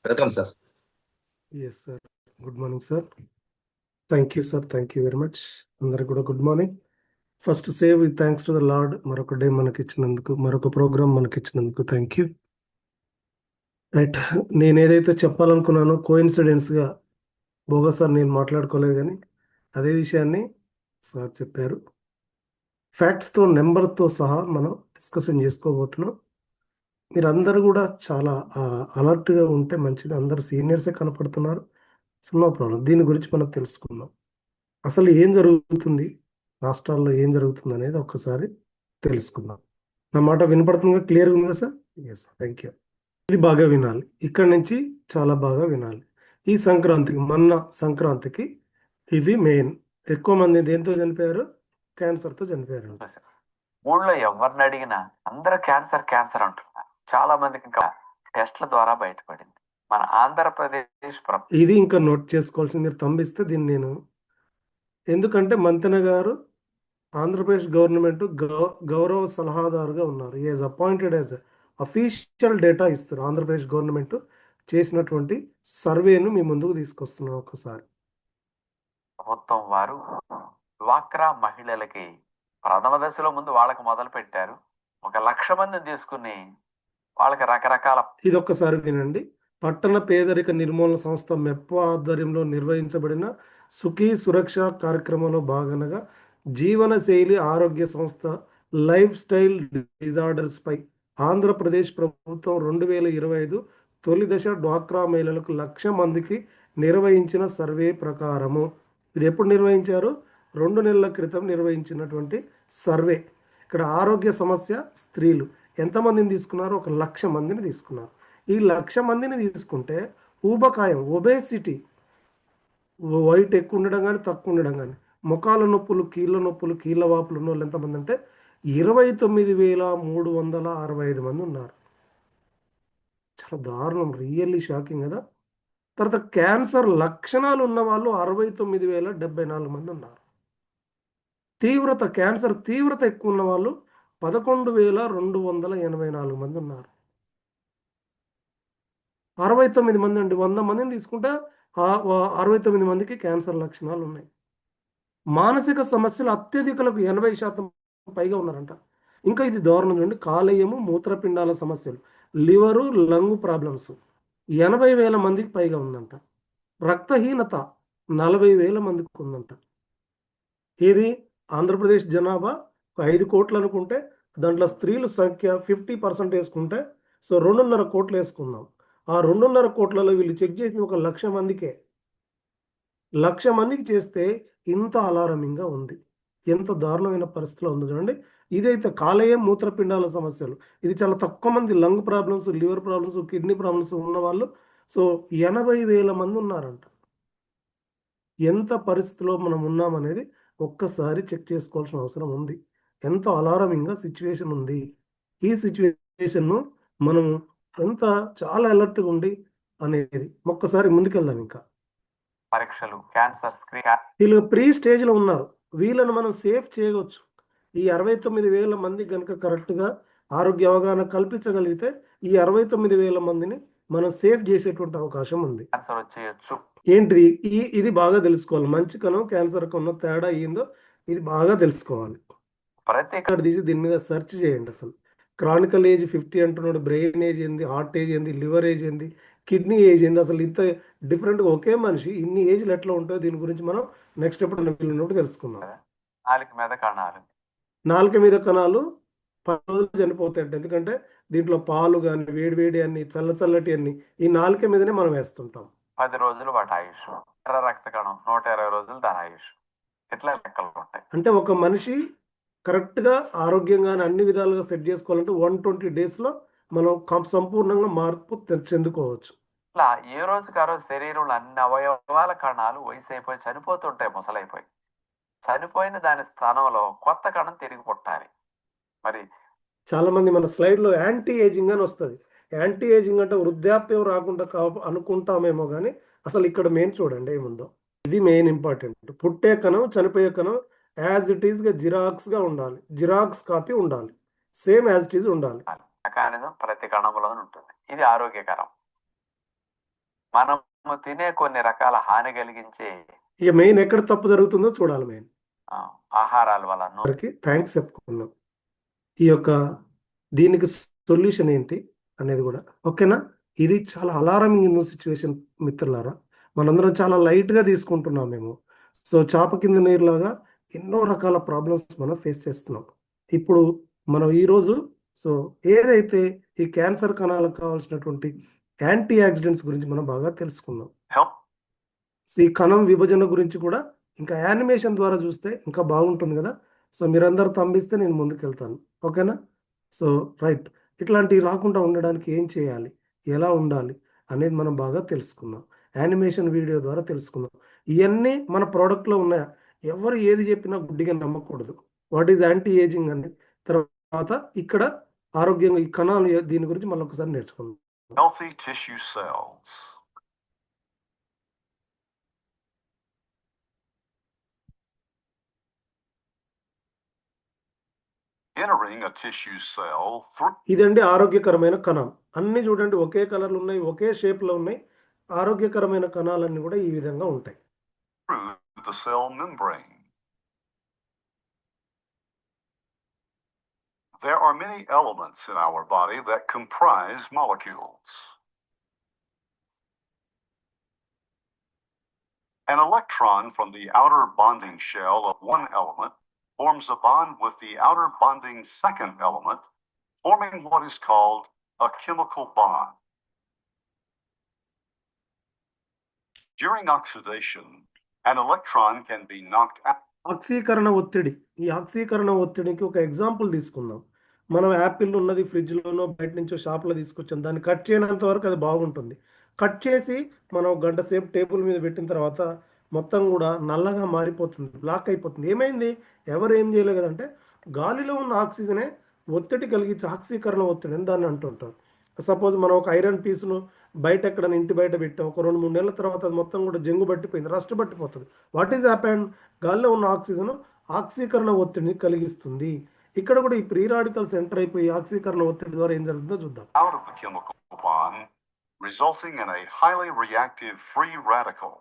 Welcome sir. Yes sir. Good morning sir. Thank you sir. Thank you very much. అందరికి కూడా good morning. First save with thanks to the Lord. మరొక day మనకి ఇచ్చినందుకు, మరొక programme మనకి ఇచ్చినందుకు thank you. Right, నేను ఏదైతే చెప్పాలనుకున్నానో కోయిన్సిడెన్స్గా బోగా సార్ నేను మాట్లాడుకోలేదు, కానీ అదే విషయాన్ని సార్ చెప్పారు. ఫ్యాక్ట్స్తో నెంబర్తో సహా మనం డిస్కషన్ చేసుకోబోతున్నాం. మీరు అందరూ కూడా చాలా అలర్ట్గా ఉంటే మంచిది. అందరు సీనియర్సే కనపడుతున్నారు. So no problem. దీని గురించి మనం తెలుసుకుందాం. అసలు ఏం జరుగుతుంది, రాష్ట్రాల్లో ఏం జరుగుతుంది అనేది ఒక్కసారి తెలుసుకుందాం. నా మాట వినపడుతుందిగా, క్లియర్గా ఉందిగా సార్? Yes, thank you. ఇది బాగా వినాలి, ఇక్కడి నుంచి చాలా బాగా వినాలి. ఈ సంక్రాంతికి, మొన్న సంక్రాంతికి ఇది మెయిన్. ఎక్కువ మంది దేంతో చనిపోయారు? క్యాన్సర్తో చనిపోయారు. ఊళ్ళో ఎవరిని అడిగినా అందరూ క్యాన్సర్ క్యాన్సర్ అంటున్నారు. చాలా మందికి ఇంకా టెస్ట్ల ద్వారా బయటపడింది. మన ఆంధ్రప్రదేశ్ ఇది ఇంకా నోట్ చేసుకోవాల్సింది. మీరు తంబిస్తే దీన్ని నేను, ఎందుకంటే మంతెన గారు ఆంధ్రప్రదేశ్ గవర్నమెంట్ గౌరవ సలహాదారుగా ఉన్నారు. Is appointed as official data ఇస్తారు. ఆంధ్రప్రదేశ్ గవర్నమెంట్ చేసినటువంటి సర్వేను మీ ముందుకు తీసుకొస్తున్నాను. ఒకసారి ప్రభుత్వం వారు డ్వాక్రా మహిళలకి ప్రథమ దశలో ముందు వాళ్ళకి మొదలు పెట్టారు. 1,00,000 మందిని తీసుకుని వాళ్ళకి రకరకాల, ఇది ఒక్కసారి వినండి. పట్టణ పేదరిక నిర్మూలన సంస్థ మెప్వా ఆధ్వర్యంలో నిర్వహించబడిన సుఖీ సురక్ష కార్యక్రమంలో భాగంగా జీవన శైలి ఆరోగ్య సంస్థ లైఫ్ స్టైల్ డిజార్డర్స్ పై ఆంధ్రప్రదేశ్ ప్రభుత్వం 2025 తొలి దశ డ్వాక్రా మహిళలకు 1,00,000 మందికి నిర్వహించిన సర్వే ప్రకారము, ఇది ఎప్పుడు నిర్వహించారు? 2 నెలల క్రితం నిర్వహించినటువంటి సర్వే. ఇక్కడ ఆరోగ్య సమస్య స్త్రీలు ఎంతమందిని తీసుకున్నారు? 1,00,000 మందిని తీసుకున్నారు. ఈ 1,00,000 మందిని తీసుకుంటే ఊబకాయం, ఒబేసిటీ, వైట్ ఎక్కువ ఉండడం కానీ తక్కువ ఉండడం కానీ, ముఖాల నొప్పులు, కీళ్ళ నొప్పులు, కీళ్ళ వాపులు ఉన్న వాళ్ళు ఎంతమంది అంటే 29,365 మంది ఉన్నారు. చాలా దారుణం, రియల్లీ షాకింగ్ కదా. తర్వాత క్యాన్సర్ లక్షణాలు ఉన్న వాళ్ళు 69,074 మంది ఉన్నారు. తీవ్రత, క్యాన్సర్ తీవ్రత ఎక్కువ ఉన్న వాళ్ళు 11,284 మంది ఉన్నారు. 69 మంది అండి. 100 మందిని తీసుకుంటే 69 మందికి క్యాన్సర్ లక్షణాలు ఉన్నాయి. మానసిక సమస్యలు అత్యధికులకు 80% పైగా ఉన్నారంట. ఇంకా ఇది దారుణం చూడండి, కాలేయము, మూత్రపిండాల సమస్యలు, లివరు, లంగ్ ప్రాబ్లమ్స్ 80,000 మందికి పైగా ఉందంట. రక్తహీనత 40,000 మందికి ఉందంట. ఇది ఆంధ్రప్రదేశ్ జనాభా 5 కోట్లు అనుకుంటే దాంట్లో స్త్రీల సంఖ్య 50% వేసుకుంటే, సో 2.5 కోట్లు వేసుకుందాం. ఆ 2.5 కోట్లలో వీళ్ళు చెక్ చేసింది 1,00,000 మందికే. 1,00,000 మందికి చేస్తే ఇంత అలారమింగ్గా ఉంది. ఎంత దారుణమైన పరిస్థితిలో ఉంది చూడండి. ఇదైతే కాలేయం, మూత్రపిండాల సమస్యలు, ఇది చాలా తక్కువ మంది. Lung problems, liver problems, kidney problems ఉన్నవాళ్ళు సో 80,000 మంది ఉన్నారంట. ఎంత పరిస్థితిలో మనం ఉన్నామనేది ఒక్కసారి చెక్ చేసుకోవాల్సిన అవసరం ఉంది. ఎంత అలారమింగ్గా సిచ్యువేషన్ ఉంది. ఈ సిచ్యువేషన్ను మనం ఎంత చాలా అలర్ట్గా ఉండి అనేది ఒక్కసారి ముందుకెళ్దాం. ఇంకా పరీక్షలు, క్యాన్సర్ స్క్రీన్, వీళ్ళు ప్రీ స్టేజ్లో ఉన్నారు. వీళ్ళను మనం సేఫ్ చేయవచ్చు. ఈ 69,000 మంది కనుక కరెక్ట్గా ఆరోగ్య అవగాహన కల్పించగలిగితే ఈ 69,000 మందిని మనం సేఫ్ చేసేటువంటి అవకాశం ఉంది. క్యాన్సర్ వచ్చేయచ్చు. ఏంటిది? ఇది బాగా తెలుసుకోవాలి. మంచి కణం క్యాన్సర్ కన్నా తేడా అయ్యిందో ఇది బాగా తెలుసుకోవాలి. ప్రత్యేక తీసి దీని మీద సెర్చ్ చేయండి. అసలు క్రానికల్ ఏజ్ 50 అంటున్నాడు, బ్రెయిన్ ఏజ్ ఏంది, హార్ట్ ఏజ్ ఏంది, లివర్ ఏజ్ ఏంది, కిడ్నీ ఏజ్ ఏంది, అసలు ఇంత డిఫరెంట్గా ఒకే మనిషి ఇన్ని ఏజ్లు ఎట్లా ఉంటాయో దీని గురించి మనం నెక్స్ట్ ఎప్పుడు వెళ్ళినప్పుడు తెలుసుకుందాం. నాలుక మీద కణాలు, నాలుక మీద కణాలు 10 రోజులు చనిపోతాయంట. ఎందుకంటే దీంట్లో పాలు కానీ, వేడివేడి అన్ని, చల్లటి అన్ని ఈ నాలుక మీదనే మనం వేస్తుంటాం. 10 రోజులు వాటి ఆయుష్. ఎర్ర రక్త కణం 120 రోజులు దాని ఆయుష్. ఇట్లా లెక్కలు ఉంటాయి. అంటే ఒక మనిషి కరెక్ట్గా ఆరోగ్యంగా అన్ని విధాలుగా సెట్ చేసుకోవాలంటే 120 డేస్లో మనం సంపూర్ణంగా మార్పు చెందుకోవచ్చు. ఇట్లా ఏ రోజుకి ఆ రోజు శరీరంలో అన్ని అవయవాల కణాలు వయసు అయిపోయి చనిపోతుంటాయి, ముసలైపోయి. చనిపోయిన దాని స్థానంలో కొత్త కణం తిరిగి పుట్టాలి. మరి చాలా మంది మన స్లైడ్లో యాంటీ ఏజింగ్ అని వస్తుంది. యాంటీ ఏజింగ్ అంటే వృద్ధాప్యం రాకుండా అనుకుంటామేమో, కానీ అసలు ఇక్కడ మెయిన్ చూడండి ఏముందో. ఇది మెయిన్ ఇంపార్టెంట్. పుట్టే కణం, చనిపోయే కణం యాజ్ ఇట్ ఈస్గా జిరాక్స్గా ఉండాలి. జిరాక్స్ కాపీ ఉండాలి. సేమ్ యాజ్ ఇట్ ఈజ్ ఉండాలి. మెకానిజం ప్రతి కణంలో ఉంటుంది. ఇది ఆరోగ్యకరం. మనము తినే కొన్ని రకాల హాని కలిగించే ఇక మెయిన్ ఎక్కడ తప్పు జరుగుతుందో చూడాలి మెయిన్. ఆహారాల వలన అందరికి థ్యాంక్స్ చెప్పుకుందాం. ఈ యొక్క దీనికి సొల్యూషన్ ఏంటి అనేది కూడా ఓకేనా. ఇది చాలా అలారమింగ్ ఇన్ సిచ్యువేషన్ మిత్రులారా. మనందరం చాలా లైట్గా తీసుకుంటున్నాం మేము. సో చాప కింద నీరులాగా ఎన్నో రకాల ప్రాబ్లమ్స్ మనం ఫేస్ చేస్తున్నాం. ఇప్పుడు మనం ఈరోజు సో ఏదైతే ఈ క్యాన్సర్ కణాలకు కావాల్సినటువంటి యాంటీ ఆక్సిడెంట్స్ గురించి మనం బాగా తెలుసుకుందాం. ఈ కణం విభజన గురించి కూడా ఇంకా యానిమేషన్ ద్వారా చూస్తే ఇంకా బాగుంటుంది కదా. సో మీరందరూ తంబిస్తే నేను ముందుకెళ్తాను ఓకేనా. సో రైట్, ఇట్లాంటివి రాకుండా ఉండడానికి ఏం చేయాలి, ఎలా ఉండాలి అనేది మనం బాగా తెలుసుకుందాం. యానిమేషన్ వీడియో ద్వారా తెలుసుకుందాం. ఇవన్నీ మన ప్రోడక్ట్లో ఉన్నాయా, ఎవరు ఏది చెప్పినా గుడ్డిగా నమ్మకూడదు. వాట్ ఈజ్ యాంటీ ఏజింగ్ అనేది తర్వాత ఇక్కడ ఆరోగ్యంగా ఈ కణాలు దీని గురించి మళ్ళీ ఒకసారి నేర్చుకుందాం. Healthy tissue cells. Entering a tissue cell through ఇదండి ఆరోగ్యకరమైన కణం. అన్ని చూడండి ఒకే కలర్లు ఉన్నాయి, ఒకే షేప్లో ఉన్నాయి. ఆరోగ్యకరమైన కణాలన్నీ కూడా ఈ విధంగా ఉంటాయి. the cell membrane. There are many elements in our body that comprise molecules. An electron from the outer bonding shell of one element forms a bond with the outer bonding second element, forming what is called a chemical bond. During oxidation, an electron can be knocked out. ఆక్సీకరణ ఒత్తిడి. ఈ ఆక్సీకరణ ఒత్తిడికి ఒక example తీసుకుందాం. మనం Apple ఉన్నది ఫ్రిడ్జ్లోనో బయట నుంచో షాప్లో తీసుకొచ్చాం. దాన్ని కట్ చేయనంత వరకు అది బాగుంటుంది. కట్ చేసి మనం గంట సేపు టేబుల్ మీద పెట్టిన తర్వాత మొత్తం కూడా నల్లగా మారిపోతుంది, బ్లాక్ అయిపోతుంది. ఏమైంది, ఎవరు ఏం చేయలేదు కదంటే గాలిలో ఉన్న ఆక్సిజనే ఒత్తిడి కలిగించి ఆక్సీకరణ ఒత్తిడి అని దాన్ని అంటుంటారు. సపోజ్ మనం ఒక ఐరన్ పీసును బయట ఎక్కడైనా ఇంటి బయట పెట్టాం, ఒక 2-3 నెలల తర్వాత అది మొత్తం కూడా జంగు పట్టిపోయింది, రస్ట్ పట్టిపోతుంది. వాట్ ఈజ్ హ్యాపెండ్, గాలిలో ఉన్న ఆక్సిజన్ ఆక్సీకరణ ఒత్తిడిని కలిగిస్తుంది. ఇక్కడ కూడా ఈ ప్రీ రాడికల్స్ ఎంటర్ అయిపోయి ఆక్సీకరణ ఒత్తిడి ద్వారా ఏం జరుగుతుందో చూద్దాం. Out of the chemical bond, resulting in a highly reactive free radical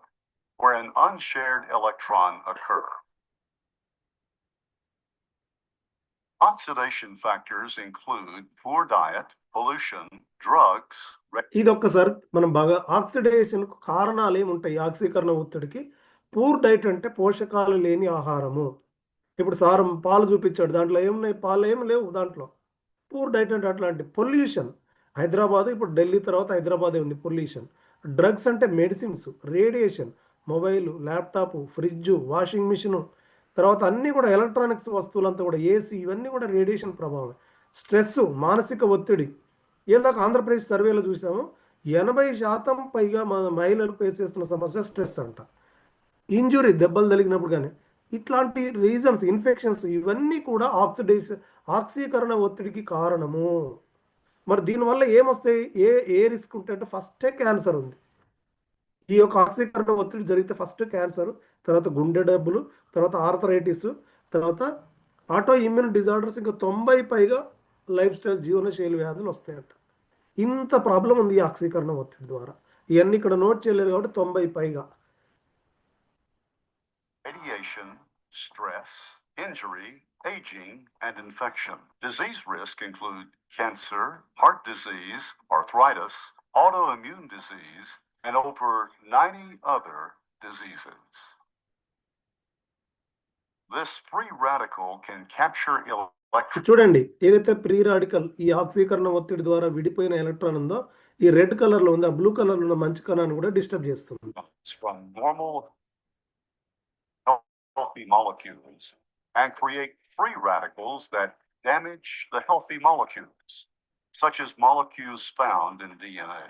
where an unshared electron occurs. Oxidation factors include poor diet, pollution, drugs. ఇది ఒక్కసారి మనం బాగా ఆక్సిడేషన్ కారణాలు ఏముంటాయి ఆక్సీకరణ ఒత్తిడికి. పూర్ డైట్ అంటే పోషకాలు లేని ఆహారము. ఇప్పుడు సారం పాలు చూపించాడు, దాంట్లో ఏమున్నాయి, పాలు ఏమి లేవు దాంట్లో. పూర్ డైట్ అంటే అట్లాంటి. పొల్యూషన్, హైదరాబాద్ ఇప్పుడు ఢిల్లీ తర్వాత హైదరాబాదే ఉంది పొల్యూషన్. డ్రగ్స్ అంటే medicines, radiation, mobile, laptop, fridge, washing machine, తర్వాత అన్నీ కూడా ఎలక్ట్రానిక్స్ వస్తువులంతా కూడా ఏసీ, ఇవన్నీ కూడా రేడియేషన్ ప్రభావం. స్ట్రెస్, మానసిక ఒత్తిడి. ఏదాక ఆంధ్రప్రదేశ్ సర్వేలో చూసాము 80% పైగా మహిళలు ఫేస్ చేస్తున్న సమస్య స్ట్రెస్ అంట. ఇంజురీ, దెబ్బలు తగిలినప్పుడు కానీ ఇట్లాంటి రీజన్స్, ఇన్ఫెక్షన్స్, ఇవన్నీ కూడా ఆక్సీకరణ ఒత్తిడికి కారణము. మరి దీనివల్ల ఏమొస్తాయి, ఏ రిస్క్ ఉంటే అంటే ఫస్టే క్యాన్సర్ ఉంది. ఈ యొక్క ఆక్సీకరణ ఒత్తిడి జరిగితే ఫస్ట్ క్యాన్సర్, తర్వాత గుండె డబ్బులు, తర్వాత ఆర్థరైటిస్, తర్వాత ఆటో ఇమ్యూన్ డిజార్డర్స్, ఇంకా 90 పైగా లైఫ్ స్టైల్ జీవనశైలి వ్యాధులు వస్తాయంట. ఇంత ప్రాబ్లం ఉంది ఈ ఆక్సీకరణ ఒత్తిడి ద్వారా. ఇవన్నీ ఇక్కడ నోట్ చేయలేరు కాబట్టి 90 పైగా. Radiation, stress, injury, aging, and infection. Disease risk include cancer, heart disease, arthritis, autoimmune disease, and over 90 other diseases. This free radical can capture electrons. చూడండి, ఏదైతే ప్రీ రాడికల్ ఈ ఆక్సీకరణ ఒత్తిడి ద్వారా విడిపోయిన ఎలక్ట్రాన్ ఉందో ఈ రెడ్ కలర్ లో ఉంది, ఆ బ్లూ కలర్ లో ఉన్న మంచి కణాన్ని కూడా డిస్టర్బ్ చేస్తుంది. From normal healthy molecules and create free radicals that damage the healthy molecules, such as molecules found in DNA.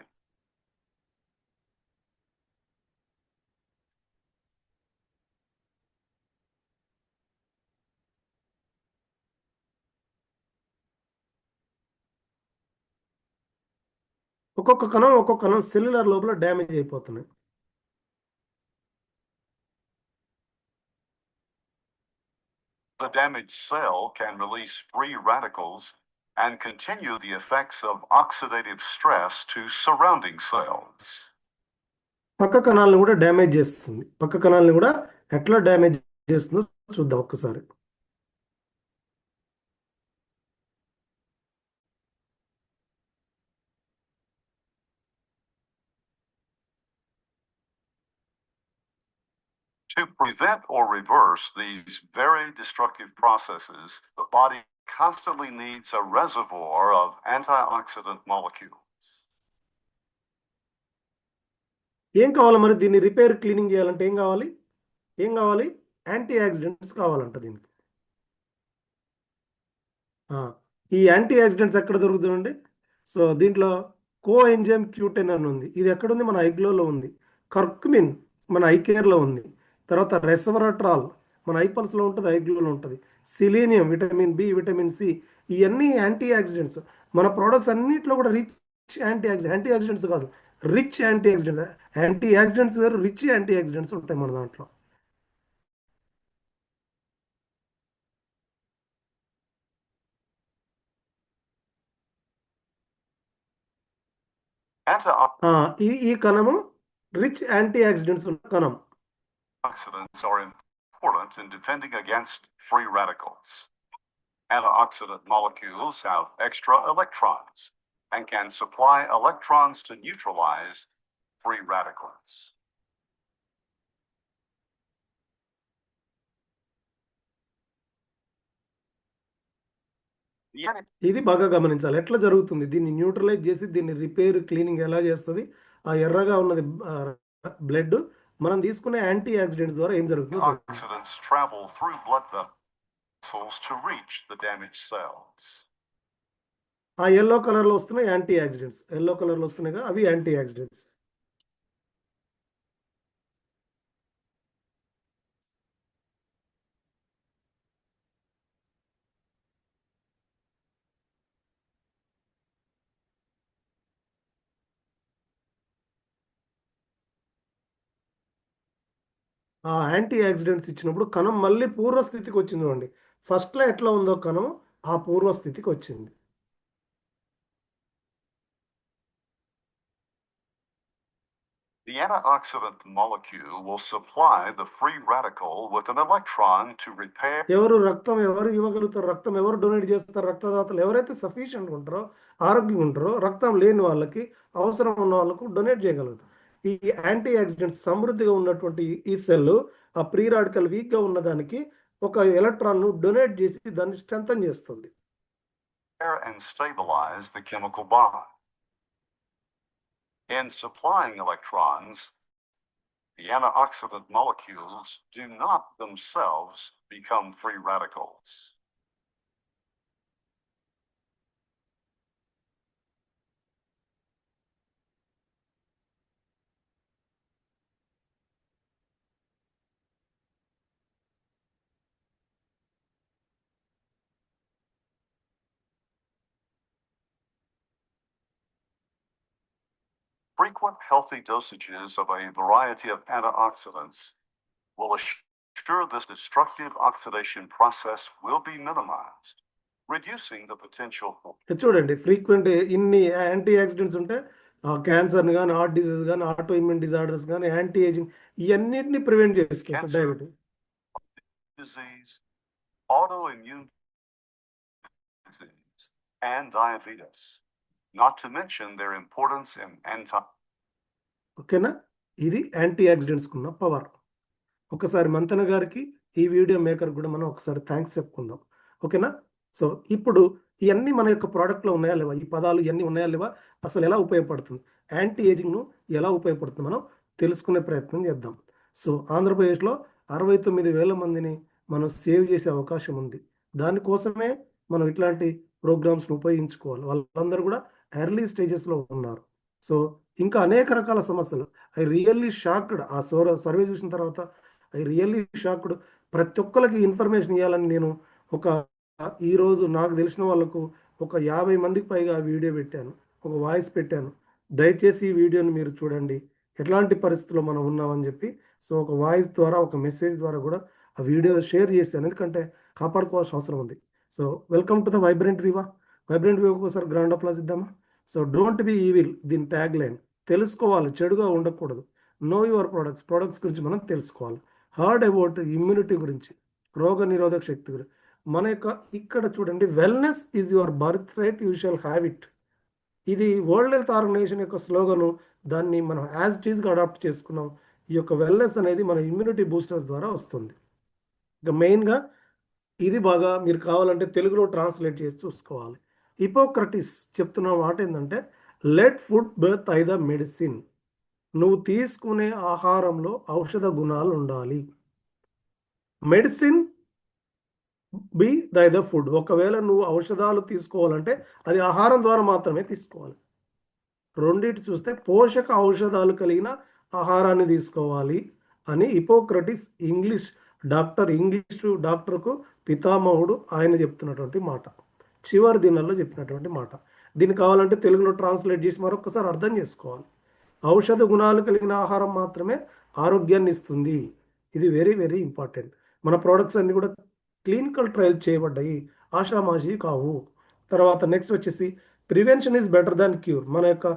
ఒక్కొక్క కణం సెల్యులర్ లోపల డ్యామేజ్ అయిపోతున్నాయి. The damaged cell can release free radicals and continue the effects of oxidative stress to surrounding cells. పక్క కణాలను కూడా damage చేస్తుంది. పక్క కణాలను కూడా ఎట్లా డ్యామేజ్ చేస్తుందో చూద్దాం ఒక్కసారి. To prevent or reverse these very destructive processes, the body constantly needs a reservoir of antioxidant molecules. ఏం కావాలి మరి దీన్ని రిపేర్ క్లీనింగ్ చేయాలంటే ఏం కావాలి? యాంటీ ఆక్సిడెంట్స్ కావాలంట దీనికి. ఈ యాంటీ ఆక్సిడెంట్స్ ఎక్కడ దొరుకుతుందండి? సో దీంట్లో కోఎంజైమ్ Q10 అని ఉంది. ఇది ఎక్కడుంది? మన ఐగ్లోలో ఉంది. కర్క్మిన్ మన ఐకేర్లో ఉంది. తర్వాత రెస్వరాట్రాల్ మన ఐపల్స్లో ఉంటుంది, ఐగ్లోలో ఉంటుంది. Selenium, vitamin B, vitamin C, ఇవన్నీ యాంటీ ఆక్సిడెంట్స్. మన ప్రోడక్ట్స్ అన్నింటిలో కూడా రిచ్ యాంటీ ఆక్సిడెంట్స్ కాదు, rich antioxidants. Antioxidants వేరు, రిచ్ యాంటీ ఆక్సిడెంట్స్ ఉంటాయి మన దాంట్లో. ఈ కణము రిచ్ యాంటీ ఆక్సిడెంట్స్ ఉన్న కణం. Antioxidants are important in defending against free radicals. Antioxidant molecules have extra electrons and can supply electrons to neutralize free radicals. ఇది బాగా గమనించాలి. ఎట్లా జరుగుతుంది దీన్ని న్యూట్రలైజ్ చేసి దీన్ని రిపేర్ క్లీనింగ్ ఎలా చేస్తుంది? ఆ ఎర్రగా ఉన్నది బ్లడ్, మనం తీసుకునే యాంటీ ఆక్సిడెంట్స్ ద్వారా ఏం జరుగుతుంది? Antioxidants travel through blood vessels to reach the damaged cells. ఆ ఎల్లో కలర్లో వస్తున్నాయి యాంటీ ఆక్సిడెంట్స్, ఎల్లో కలర్లో వస్తున్నాయి అవి యాంటీ ఆక్సిడెంట్స్. ఆ యాంటీ ఆక్సిడెంట్స్ ఇచ్చినప్పుడు కణం మళ్ళీ పూర్వస్థితికి వచ్చింది చూడండి. ఫస్ట్లో ఎట్లా ఉందో కణం ఆ పూర్వస్థితికి వచ్చింది. The antioxidant molecule will supply the free radical with an electron to repair. ఎవరు ఇవ్వగలుగుతారు? రక్తం ఎవరు డొనేట్ చేస్తారు? రక్తదాతలు ఎవరైతే సఫిషియెంట్ ఉంటారో, ఆరోగ్యంగా ఉంటారో, రక్తం లేని వాళ్ళకి, అవసరం ఉన్న వాళ్ళకు డొనేట్ చేయగలుగుతారు. ఈ యాంటీ ఆక్సిడెంట్స్ సమృద్ధిగా ఉన్నటువంటి ఈ సెల్ ఆ ప్రీ రాడికల్ వీక్గా ఉన్నదానికి ఒక ఎలక్ట్రాన్ను డొనేట్ చేసి దాన్ని స్ట్రెంథన్ చేస్తుంది. And stabilize the chemical bond. In supplying electrons, the antioxidant molecules do not themselves become free radicals. Frequent healthy dosages of a variety of antioxidants will assure this destructive oxidation process will be minimized, reducing the potential for. చూడండి, frequent ఇన్ని anti oxidants ఉంటే క్యాన్సర్ని కానీ, heart disease కానీ, auto immune disorders కానీ, anti ageing ఇవన్నిటిని prevent చేస్తుంది. Diabetes, disease, autoimmune disease, and diabetes. Not to mention their importance in ఓకేనా? ఇది యాంటీ ఆక్సిడెంట్స్కి ఉన్న పవర్. ఒకసారి మంతన గారికి, ఈ వీడియో మేకర్ కూడా మనం ఒకసారి థ్యాంక్స్ చెప్పుకుందాం. ఓకేనా? సో ఇప్పుడు ఇవన్నీ మన యొక్క ప్రోడక్ట్లో ఉన్నాయా లేవా? ఈ పదాలు ఇవన్నీ ఉన్నాయా లేవా? అసలు ఎలా ఉపయోగపడుతుంది? యాంటీ ఏజింగ్ను ఎలా ఉపయోగపడుతుంది మనం తెలుసుకునే ప్రయత్నం చేద్దాం. సో ఆంధ్రప్రదేశ్లో 69,000 మందిని మనం సేవ్ చేసే అవకాశం ఉంది. దానికోసమే మనం ఇట్లాంటి ప్రోగ్రామ్స్ను ఉపయోగించుకోవాలి. వాళ్ళందరూ కూడా ఎర్లీ స్టేజెస్లో ఉన్నారు. సో ఇంకా అనేక రకాల సమస్యలు. I really shocked. ఆ సర్వే చూసిన తర్వాత ఐ రియల్లీ షాక్డ్. ప్రతి ఒక్కరికి ఇన్ఫర్మేషన్ ఇవ్వాలని నేను ఈరోజు నాకు తెలిసిన వాళ్ళకు ఒక 50 మందికి పైగా వీడియో పెట్టాను, ఒక వాయిస్ పెట్టాను. దయచేసి ఈ వీడియోని మీరు చూడండి, ఎట్లాంటి పరిస్థితుల్లో మనం ఉన్నామని చెప్పి. సో ఒక వాయిస్ ద్వారా, ఒక మెసేజ్ ద్వారా కూడా ఆ వీడియో షేర్ చేశాను, ఎందుకంటే కాపాడుకోవాల్సిన అవసరం ఉంది. So welcome to the vibrant Viva. Vibrant వివాకి ఒకసారి గ్రౌండ్ అప్లాస్ ఇద్దామా? సో డోంట్ బి ఈవిల్, దీని ట్యాగ్ లైన్. తెలుసుకోవాలి, చెడుగా ఉండకూడదు. నో యువర్ ప్రొడక్ట్స్ గురించి మనం తెలుసుకోవాలి. హర్డ్ అబౌట్ ఇమ్యూనిటీ గురించి, రోగ నిరోధక శక్తి గురించి. మన యొక్క ఇక్కడ చూడండి, wellness is your birth right, you shall have it. ఇది వరల్డ్ హెల్త్ ఆర్గనైజేషన్ యొక్క స్లోగను. దాన్ని మనం యాజ్ ఇట్ ఈస్గా అడాప్ట్ చేసుకున్నాం. ఈ యొక్క వెల్నెస్ అనేది మన ఇమ్యూనిటీ బూస్టర్స్ ద్వారా వస్తుంది. ఇక మెయిన్గా ఇది బాగా మీరు కావాలంటే తెలుగులో ట్రాన్స్లేట్ చేసి చూసుకోవాలి. హిపోక్రటిస్ చెప్తున్న మాట ఏంటంటే, let food birth I the medicine. నువ్వు తీసుకునే ఆహారంలో ఔషధ గుణాలు ఉండాలి. Medicine be the food. ఒకవేళ నువ్వు ఔషధాలు తీసుకోవాలంటే అది ఆహారం ద్వారా మాత్రమే తీసుకోవాలి. రెండింటి చూస్తే పోషక ఔషధాలు కలిగిన ఆహారాన్ని తీసుకోవాలి అని హిపోక్రటిస్ ఇంగ్లీష్ డాక్టర్కు పితామహుడు ఆయన చెప్తున్నటువంటి మాట, చివరి దినాల్లో చెప్పినటువంటి మాట. దీన్ని కావాలంటే తెలుగులో ట్రాన్స్లేట్ చేసి మరొకసారి అర్థం చేసుకోవాలి. ఔషధ గుణాలు కలిగిన ఆహారం మాత్రమే ఆరోగ్యాన్ని ఇస్తుంది. ఇది వెరీ వెరీ ఇంపార్టెంట్. మన ప్రోడక్ట్స్ అన్ని కూడా క్లినికల్ ట్రయల్ చేయబడ్డాయి, ఆషామాషి కావు. తర్వాత నెక్స్ట్ వచ్చేసి prevention is better than cure. మన యొక్క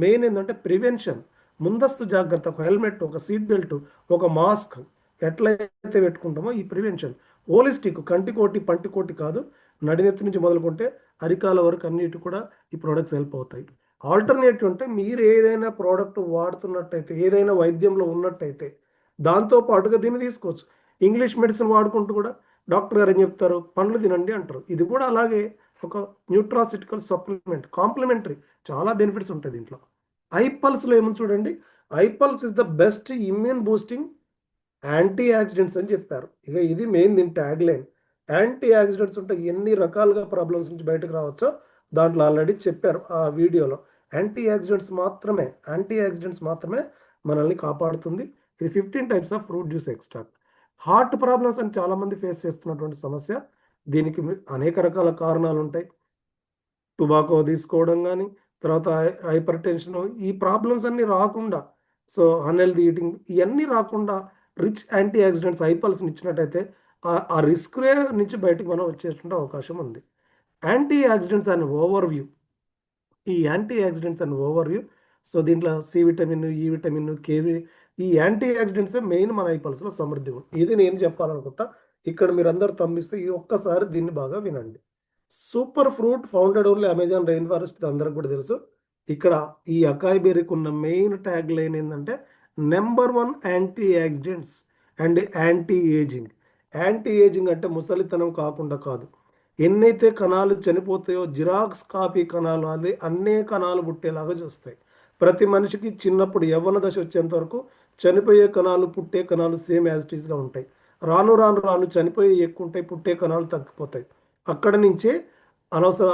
మెయిన్ ఏంటంటే ప్రివెన్షన్, ముందస్తు జాగ్రత్త. ఒక హెల్మెట్, ఒక సీట్ బెల్ట్, ఒక మాస్క్ ఎట్లయితే పెట్టుకుంటామో ఈ ప్రివెన్షన్. హోలిస్టిక్, కంటికోటి పంటికోటి కాదు, నడినెత్తి నుంచి మొదలుకుంటే అరికాల వరకు అన్నిటి కూడా ఈ ప్రోడక్ట్స్ హెల్ప్ అవుతాయి. ఆల్టర్నేటివ్ అంటే మీరు ఏదైనా ప్రోడక్ట్ వాడుతున్నట్టయితే, ఏదైనా వైద్యంలో ఉన్నట్టయితే దాంతో పాటుగా దీన్ని తీసుకోవచ్చు. ఇంగ్లీష్ మెడిసిన్ వాడుకుంటూ కూడా డాక్టర్ గారు ఏం చెప్తారు, పండ్లు తినండి అంటారు. ఇది కూడా అలాగే ఒక న్యూట్రాసిటికల్ సప్లిమెంట్, కాంప్లిమెంటరీ, చాలా బెనిఫిట్స్ ఉంటాయి దీంట్లో. ఐపల్స్లో ఏమో చూడండి, ఐపల్స్ is the best immune boosting antioxidants అని చెప్పారు. ఇక ఇది మెయిన్ దీని ట్యాగ్ లైన్. యాంటీ ఆక్సిడెంట్స్ ఉంటే ఎన్ని రకాలుగా ప్రాబ్లమ్స్ నుంచి బయటకు రావచ్చో దాంట్లో ఆల్రెడీ చెప్పారు ఆ వీడియోలో. యాంటీ ఆక్సిడెంట్స్ మాత్రమే మనల్ని కాపాడుతుంది. ఇది 15 types of fruit juice extract. Heart problems అని చాలామంది ఫేస్ చేస్తున్నటువంటి సమస్య. దీనికి అనేక రకాల కారణాలు ఉంటాయి. టుబాకో తీసుకోవడం కానీ, తర్వాత హైపర్ టెన్షన్, ఈ ప్రాబ్లమ్స్ అన్నీ రాకుండా, సో అన్హెల్దీ ఈటింగ్, ఇవన్నీ రాకుండా రిచ్ యాంటీ ఆక్సిడెంట్స్ ఐపల్స్ని ఇచ్చినట్టయితే ఆ రిస్క్ నుంచి బయటకు మనం వచ్చేటువంటి అవకాశం ఉంది. Antioxidants and overview. ఈ antioxidants and overview, so దీంట్లో సి విటమిన్, ఈ విటమిన్, కేవి, ఈ యాంటీ ఆక్సిడెంట్స్ మెయిన్ మన ఐపల్స్లో సమృద్ధి ఉంది. ఇది నేను చెప్పాలనుకుంటా. ఇక్కడ మీరు అందరు తమ్మిస్తే ఈ ఒక్కసారి దీన్ని బాగా వినండి. Super fruit founded only Amazon rain forest, ఇది అందరికి కూడా తెలుసు. ఇక్కడ ఈ అకాయ్ బెర్రీకి ఉన్న మెయిన్ ట్యాగ్ లైన్ ఏంటంటే number 1 antioxidants and anti ageing. Anti ageing అంటే ముసలితనం కాకుండా కాదు, ఎన్నైతే కణాలు చనిపోతాయో జిరాక్స్ కాపీ కణాలు అదే అన్నే కణాలు పుట్టేలాగా చూస్తాయి. ప్రతి మనిషికి చిన్నప్పుడు యవ్వన దశ వచ్చేంత వరకు చనిపోయే కణాలు పుట్టే కణాలు సేమ్ యాజ్ ఇట్ ఈస్గా ఉంటాయి. రాను రాను రాను చనిపోయే ఎక్కువ ఉంటాయి, పుట్టే కణాలు తగ్గిపోతాయి. అక్కడ నుంచే అనవసర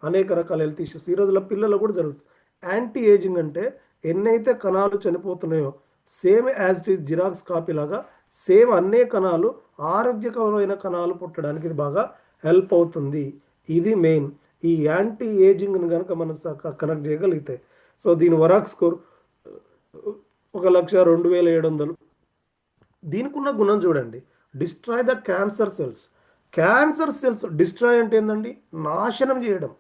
అనేక రకాల హెల్త్ ఇష్యూస్ ఈ రోజుల పిల్లలు కూడా జరుగుతుంది. యాంటీ ఏజింగ్ అంటే ఎన్నైతే కణాలు చనిపోతున్నాయో same as it is xerox copy లాగా సేమ్ అన్నే కణాలు ఆరోగ్యకరమైన కణాలు పుట్టడానికి ఇది బాగా హెల్ప్ అవుతుంది. ఇది మెయిన్. ఈ యాంటీ ఏజింగ్ని కనుక మనం కనెక్ట్ చేయగలిగితే, సో దీని వరాక్ స్కోర్ 1,02,700. దీనికి ఉన్న గుణం చూడండి, destroy the cancer cells. Cancer cells destroy అంటే ఏంటండి, నాశనం చేయడం.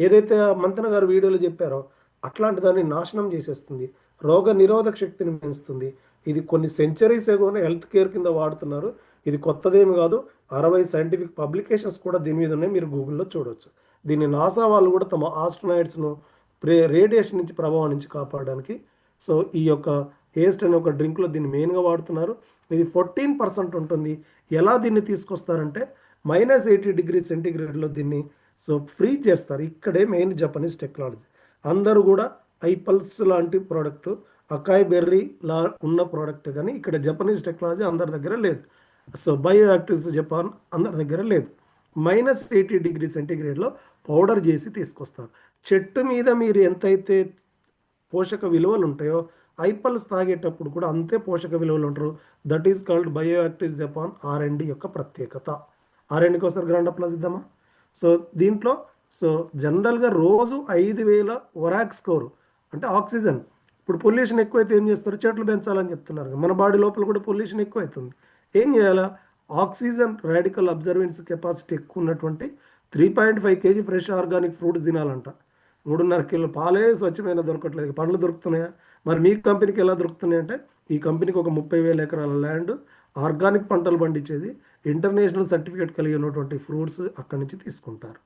ఏదైతే మంతన గారు వీడియోలో చెప్పారో అట్లాంటి దాన్ని నాశనం చేసేస్తుంది, రోగ నిరోధక శక్తిని పెంచుతుంది. ఇది కొన్ని సెంచరీస్ ఏగోనే హెల్త్ కేర్ కింద వాడుతున్నారు. ఇది కొత్తదేమి కాదు. 60 సైంటిఫిక్ పబ్లికేషన్స్ కూడా దీని మీద ఉన్నాయి, మీరు గూగుల్లో చూడవచ్చు. దీన్ని నాసా వాళ్ళు కూడా తమ ఆస్ట్రోనాయిడ్స్ను రేడియేషన్ నుంచి ప్రభావం నుంచి కాపాడడానికి, సో ఈ యొక్క ఏస్ట్ అనే ఒక డ్రింక్లో దీన్ని మెయిన్గా వాడుతున్నారు. ఇది 14% ఉంటుంది. ఎలా దీన్ని తీసుకొస్తారంటే -80°C దీన్ని సో ఫ్రీజ్ చేస్తారు. ఇక్కడే మెయిన్ జపనీస్ టెక్నాలజీ. అందరూ కూడా ఐపల్స్ లాంటి ప్రోడక్ట్, అకాయ్ బెర్రీ లా ఉన్న ప్రోడక్ట్, కానీ ఇక్కడ జపనీస్ టెక్నాలజీ అందరి దగ్గర లేదు. సో బయో యాక్టివ్స్ జపాన్ అందరి దగ్గర లేదు. -80°C పౌడర్ చేసి తీసుకొస్తారు. చెట్టు మీద మీరు ఎంతైతే పోషక విలువలు ఉంటాయో ఐపల్స్ తాగేటప్పుడు కూడా అంతే పోషక విలువలు ఉంటారు. That is called bio actives Japan R&D యొక్క ప్రత్యేకత. R&Dకి ఒకసారి గ్రాండ్ అప్లాజ్ ఇద్దామా. సో దీంట్లో సో జనరల్గా రోజు 5,000 వరాక్ స్కోర్ అంటే ఆక్సిజన్. ఇప్పుడు పొల్యూషన్ ఎక్కువైతే ఏం చేస్తారు, చెట్లు పెంచాలని చెప్తున్నారు. మన బాడీ లోపల కూడా పొల్యూషన్ ఎక్కువ అవుతుంది. ఏం చేయాలా, ఆక్సిజన్ రాడికల్ అబ్జర్వెన్స్ కెపాసిటీ ఎక్కువ ఉన్నటువంటి 3.5 kg ఫ్రెష్ ఆర్గానిక్ ఫ్రూట్స్ తినాలంట. 3.5 కిలో పాలే స్వచ్ఛమైన దొరకట్లేదు. పండ్లు దొరుకుతున్నాయా? మరి మీ కంపెనీకి ఎలా దొరుకుతున్నాయి అంటే, ఈ కంపెనీకి ఒక 30,000 ఎకరాల ల్యాండ్, ఆర్గానిక్ పంటలు పండించేది, ఇంటర్నేషనల్ సర్టిఫికేట్ కలిగి ఉన్నటువంటి ఫ్రూట్స్ అక్కడి నుంచి తీసుకుంటారు.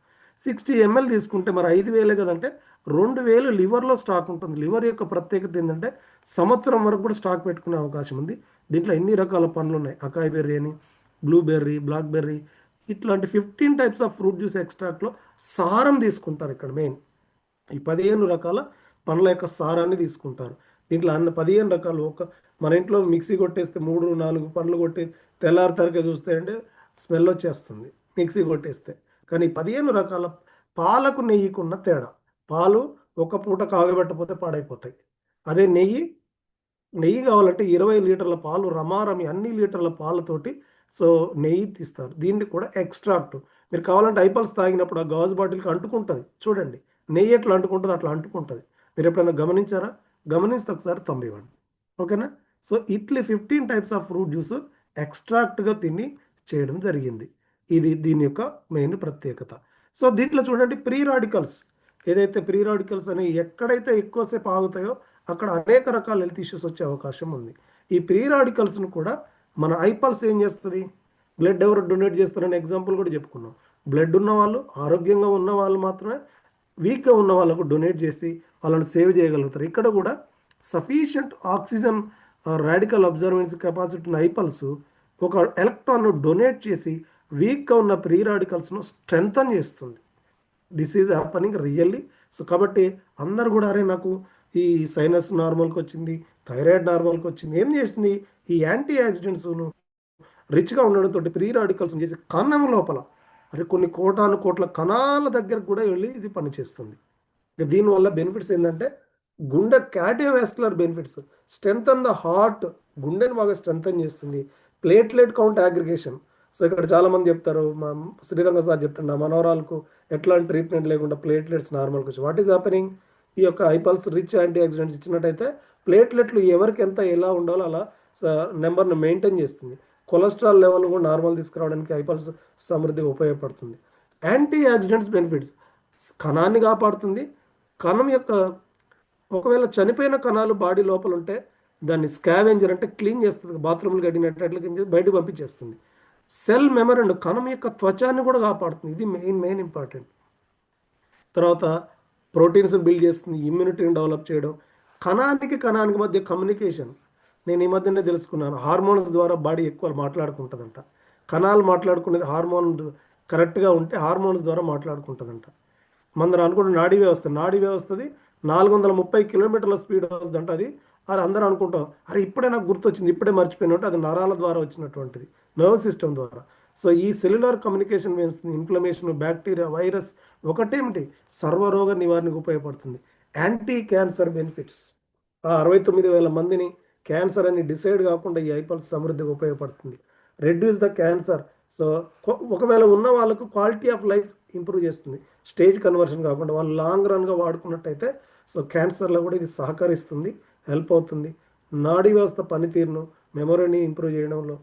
60 ml తీసుకుంటే మరి 5,000 కదంటే 2,000 లివర్లో స్టాక్ ఉంటుంది. లివర్ యొక్క ప్రత్యేకత ఏంటంటే సంవత్సరం వరకు కూడా స్టాక్ పెట్టుకునే అవకాశం ఉంది. దీంట్లో ఎన్ని రకాల పండ్లు ఉన్నాయి, అకాయ్ బెర్రీ అని, బ్లూబెర్రీ, బ్లాక్బెర్రీ, ఇట్లాంటి 15 టైప్స్ ఆఫ్ ఫ్రూట్ జ్యూస్ ఎక్స్ట్రాక్ట్లో సారం తీసుకుంటారు. ఇక్కడ మెయిన్ ఈ 15 రకాల పండ్ల యొక్క సారాన్ని తీసుకుంటారు. దీంట్లో 15 రకాలు మన ఇంట్లో మిక్సీ కొట్టేస్తే 3-4 పండ్లు కొట్టి తెల్లారి తరగతి చూస్తే అంటే స్మెల్ వచ్చేస్తుంది మిక్సీ కొట్టేస్తే. కానీ 15 రకాల పాలకు నెయ్యికున్న తేడా, పాలు ఒక పూట కాగబెట్టకపోతే పాడైపోతాయి. అదే నెయ్యి కావాలంటే 20 లీటర్ల పాలు రమారమి అన్ని లీటర్ల పాలతోటి నెయ్యి తీస్తారు. దీన్ని కూడా ఎక్స్ట్రాక్ట్. మీరు కావాలంటే ఐపల్స్ తాగినప్పుడు ఆ గాజు బాటిల్కి అంటుకుంటుంది చూడండి, నెయ్యి ఎట్లా అంటుకుంటుంది అట్లా అంటుకుంటుంది. మీరు ఎప్పుడైనా గమనించారా? గమనిస్తే ఒకసారి తమ్మివ్వండి, ఓకేనా? ఇట్లీ 15 టైప్స్ ఆఫ్ ఫ్రూట్ జ్యూస్ ఎక్స్ట్రాక్ట్గా తిని చేయడం జరిగింది. ఇది దీని యొక్క మెయిన్ ప్రత్యేకత. దీంట్లో చూడండి ప్రీ రాడికల్స్, ఏదైతే ప్రీ రాడికల్స్ అనేవి ఎక్కడైతే ఎక్కువసేపు ఆగుతాయో అక్కడ అనేక రకాల హెల్త్ ఇష్యూస్ వచ్చే అవకాశం ఉంది. ఈ ప్రీ రాడికల్స్ను కూడా మన ఐపల్స్ ఏం చేస్తుంది, బ్లడ్ ఎవరు డొనేట్ చేస్తారని ఎగ్జాంపుల్ కూడా చెప్పుకున్నాం. బ్లడ్ ఉన్న వాళ్ళు, ఆరోగ్యంగా ఉన్న వాళ్ళు మాత్రమే వీక్గా ఉన్న వాళ్ళకు డొనేట్ చేసి వాళ్ళని సేవ్ చేయగలుగుతారు. ఇక్కడ కూడా sufficient oxygen radical observance capacity ఉన్న ఐపల్స్ ఒక ఎలక్ట్రాన్ను డొనేట్ చేసి వీక్గా ఉన్న ప్రీ రాడికల్స్ను స్ట్రెంథన్ చేస్తుంది. This is happening really. కాబట్టి అందరు కూడా అరే నాకు ఈ సైనస్ నార్మల్కి వచ్చింది, థైరాయిడ్ నార్మల్కి వచ్చింది, ఏం చేసింది ఈ యాంటీ ఆక్సిడెంట్స్ను రిచ్గా ఉండడంతో ప్రీ రాడికల్స్ చేసి కణం లోపల కొన్ని కోట్ల కణాల దగ్గరకు కూడా వెళ్ళి ఇది పనిచేస్తుంది. దీనివల్ల బెనిఫిట్స్ ఏంటంటే గుండె cardiovascular benefits, strengthen the heart, గుండెని బాగా స్ట్రెంథన్ చేస్తుంది. Platelet count aggregation. ఇక్కడ చాలామంది చెప్తారు, మా శ్రీరంగ సార్ చెప్తున్నా మనోరాలకు ఎట్లాంటి ట్రీట్మెంట్ లేకుండా ప్లేట్లెట్స్ నార్మల్కి వచ్చి. What is happening? ఈ యొక్క ఐపల్స్ రిచ్ యాంటీ ఆక్సిడెంట్స్ ఇచ్చినట్టయితే ప్లేట్లెట్లు ఎవరికి ఎంత ఎలా ఉండాలో అలా నెంబర్ను మెయింటైన్ చేస్తుంది. కొలెస్ట్రాల్ లెవెల్ కూడా నార్మల్ తీసుకురావడానికి ఐపల్స్ సమృద్ధిగా ఉపయోగపడుతుంది. యాంటీ ఆక్సిడెంట్స్ బెనిఫిట్స్, కణాన్ని కాపాడుతుంది. కణం యొక్క ఒకవేళ చనిపోయిన కణాలు బాడీ లోపల ఉంటే దాన్ని స్కావెంజర్ అంటే క్లీన్ చేస్తుంది, బాత్రూమ్లు కడిగినట్టు అట్లా బయటకు పంపించేస్తుంది. సెల్ మెమరెండ్, కణం యొక్క త్వచాన్ని కూడా కాపాడుతుంది. ఇది మెయిన్ ఇంపార్టెంట్. తర్వాత ప్రోటీన్స్ బిల్డ్ చేస్తుంది, ఇమ్యూనిటీని డెవలప్ చేయడం, కణానికి మధ్య కమ్యూనికేషన్. నేను ఈ మధ్యనే తెలుసుకున్నాను, హార్మోన్స్ ద్వారా బాడీ ఎక్కువ మాట్లాడుకుంటుందంట. కణాలు మాట్లాడుకునేది హార్మోన్ కరెక్ట్గా ఉంటే హార్మోన్స్ ద్వారా మాట్లాడుకుంటుందంట. మనం అనుకుంటే నాడీ వ్యవస్థది 430 కిలోమీటర్ల స్పీడ్ వస్తుందంట. అది అందరూ అనుకుంటాం అరే ఇప్పుడే నాకు గుర్తొచ్చింది, ఇప్పుడే మర్చిపోయినట్టు. అది నరాల ద్వారా వచ్చినటువంటిది, నర్వ్ సిస్టమ్ ద్వారా. ఈ సెల్యులర్ కమ్యూనికేషన్ పెంచుతుంది. ఇన్ఫ్లమేషన్, బ్యాక్టీరియా, వైరస్ ఒకటేమిటి సర్వరోగ నివారణకు ఉపయోగపడుతుంది. యాంటీ క్యాన్సర్ బెనిఫిట్స్, 69,000 మందిని క్యాన్సర్ అని డిసైడ్ కాకుండా ఈ ఐపల్స్ సమృద్ధిగా ఉపయోగపడుతుంది. Reduce the cancer. ఒకవేళ ఉన్న వాళ్ళకు క్వాలిటీ ఆఫ్ లైఫ్ ఇంప్రూవ్ చేస్తుంది. స్టేజ్ కన్వర్షన్ కాకుండా వాళ్ళు లాంగ్ రన్గా వాడుకున్నట్టయితే క్యాన్సర్లో కూడా ఇది సహకరిస్తుంది, హెల్ప్ అవుతుంది. నాడీ వ్యవస్థ పనితీరును, మెమొరీని ఇంప్రూవ్ చేయడంలో,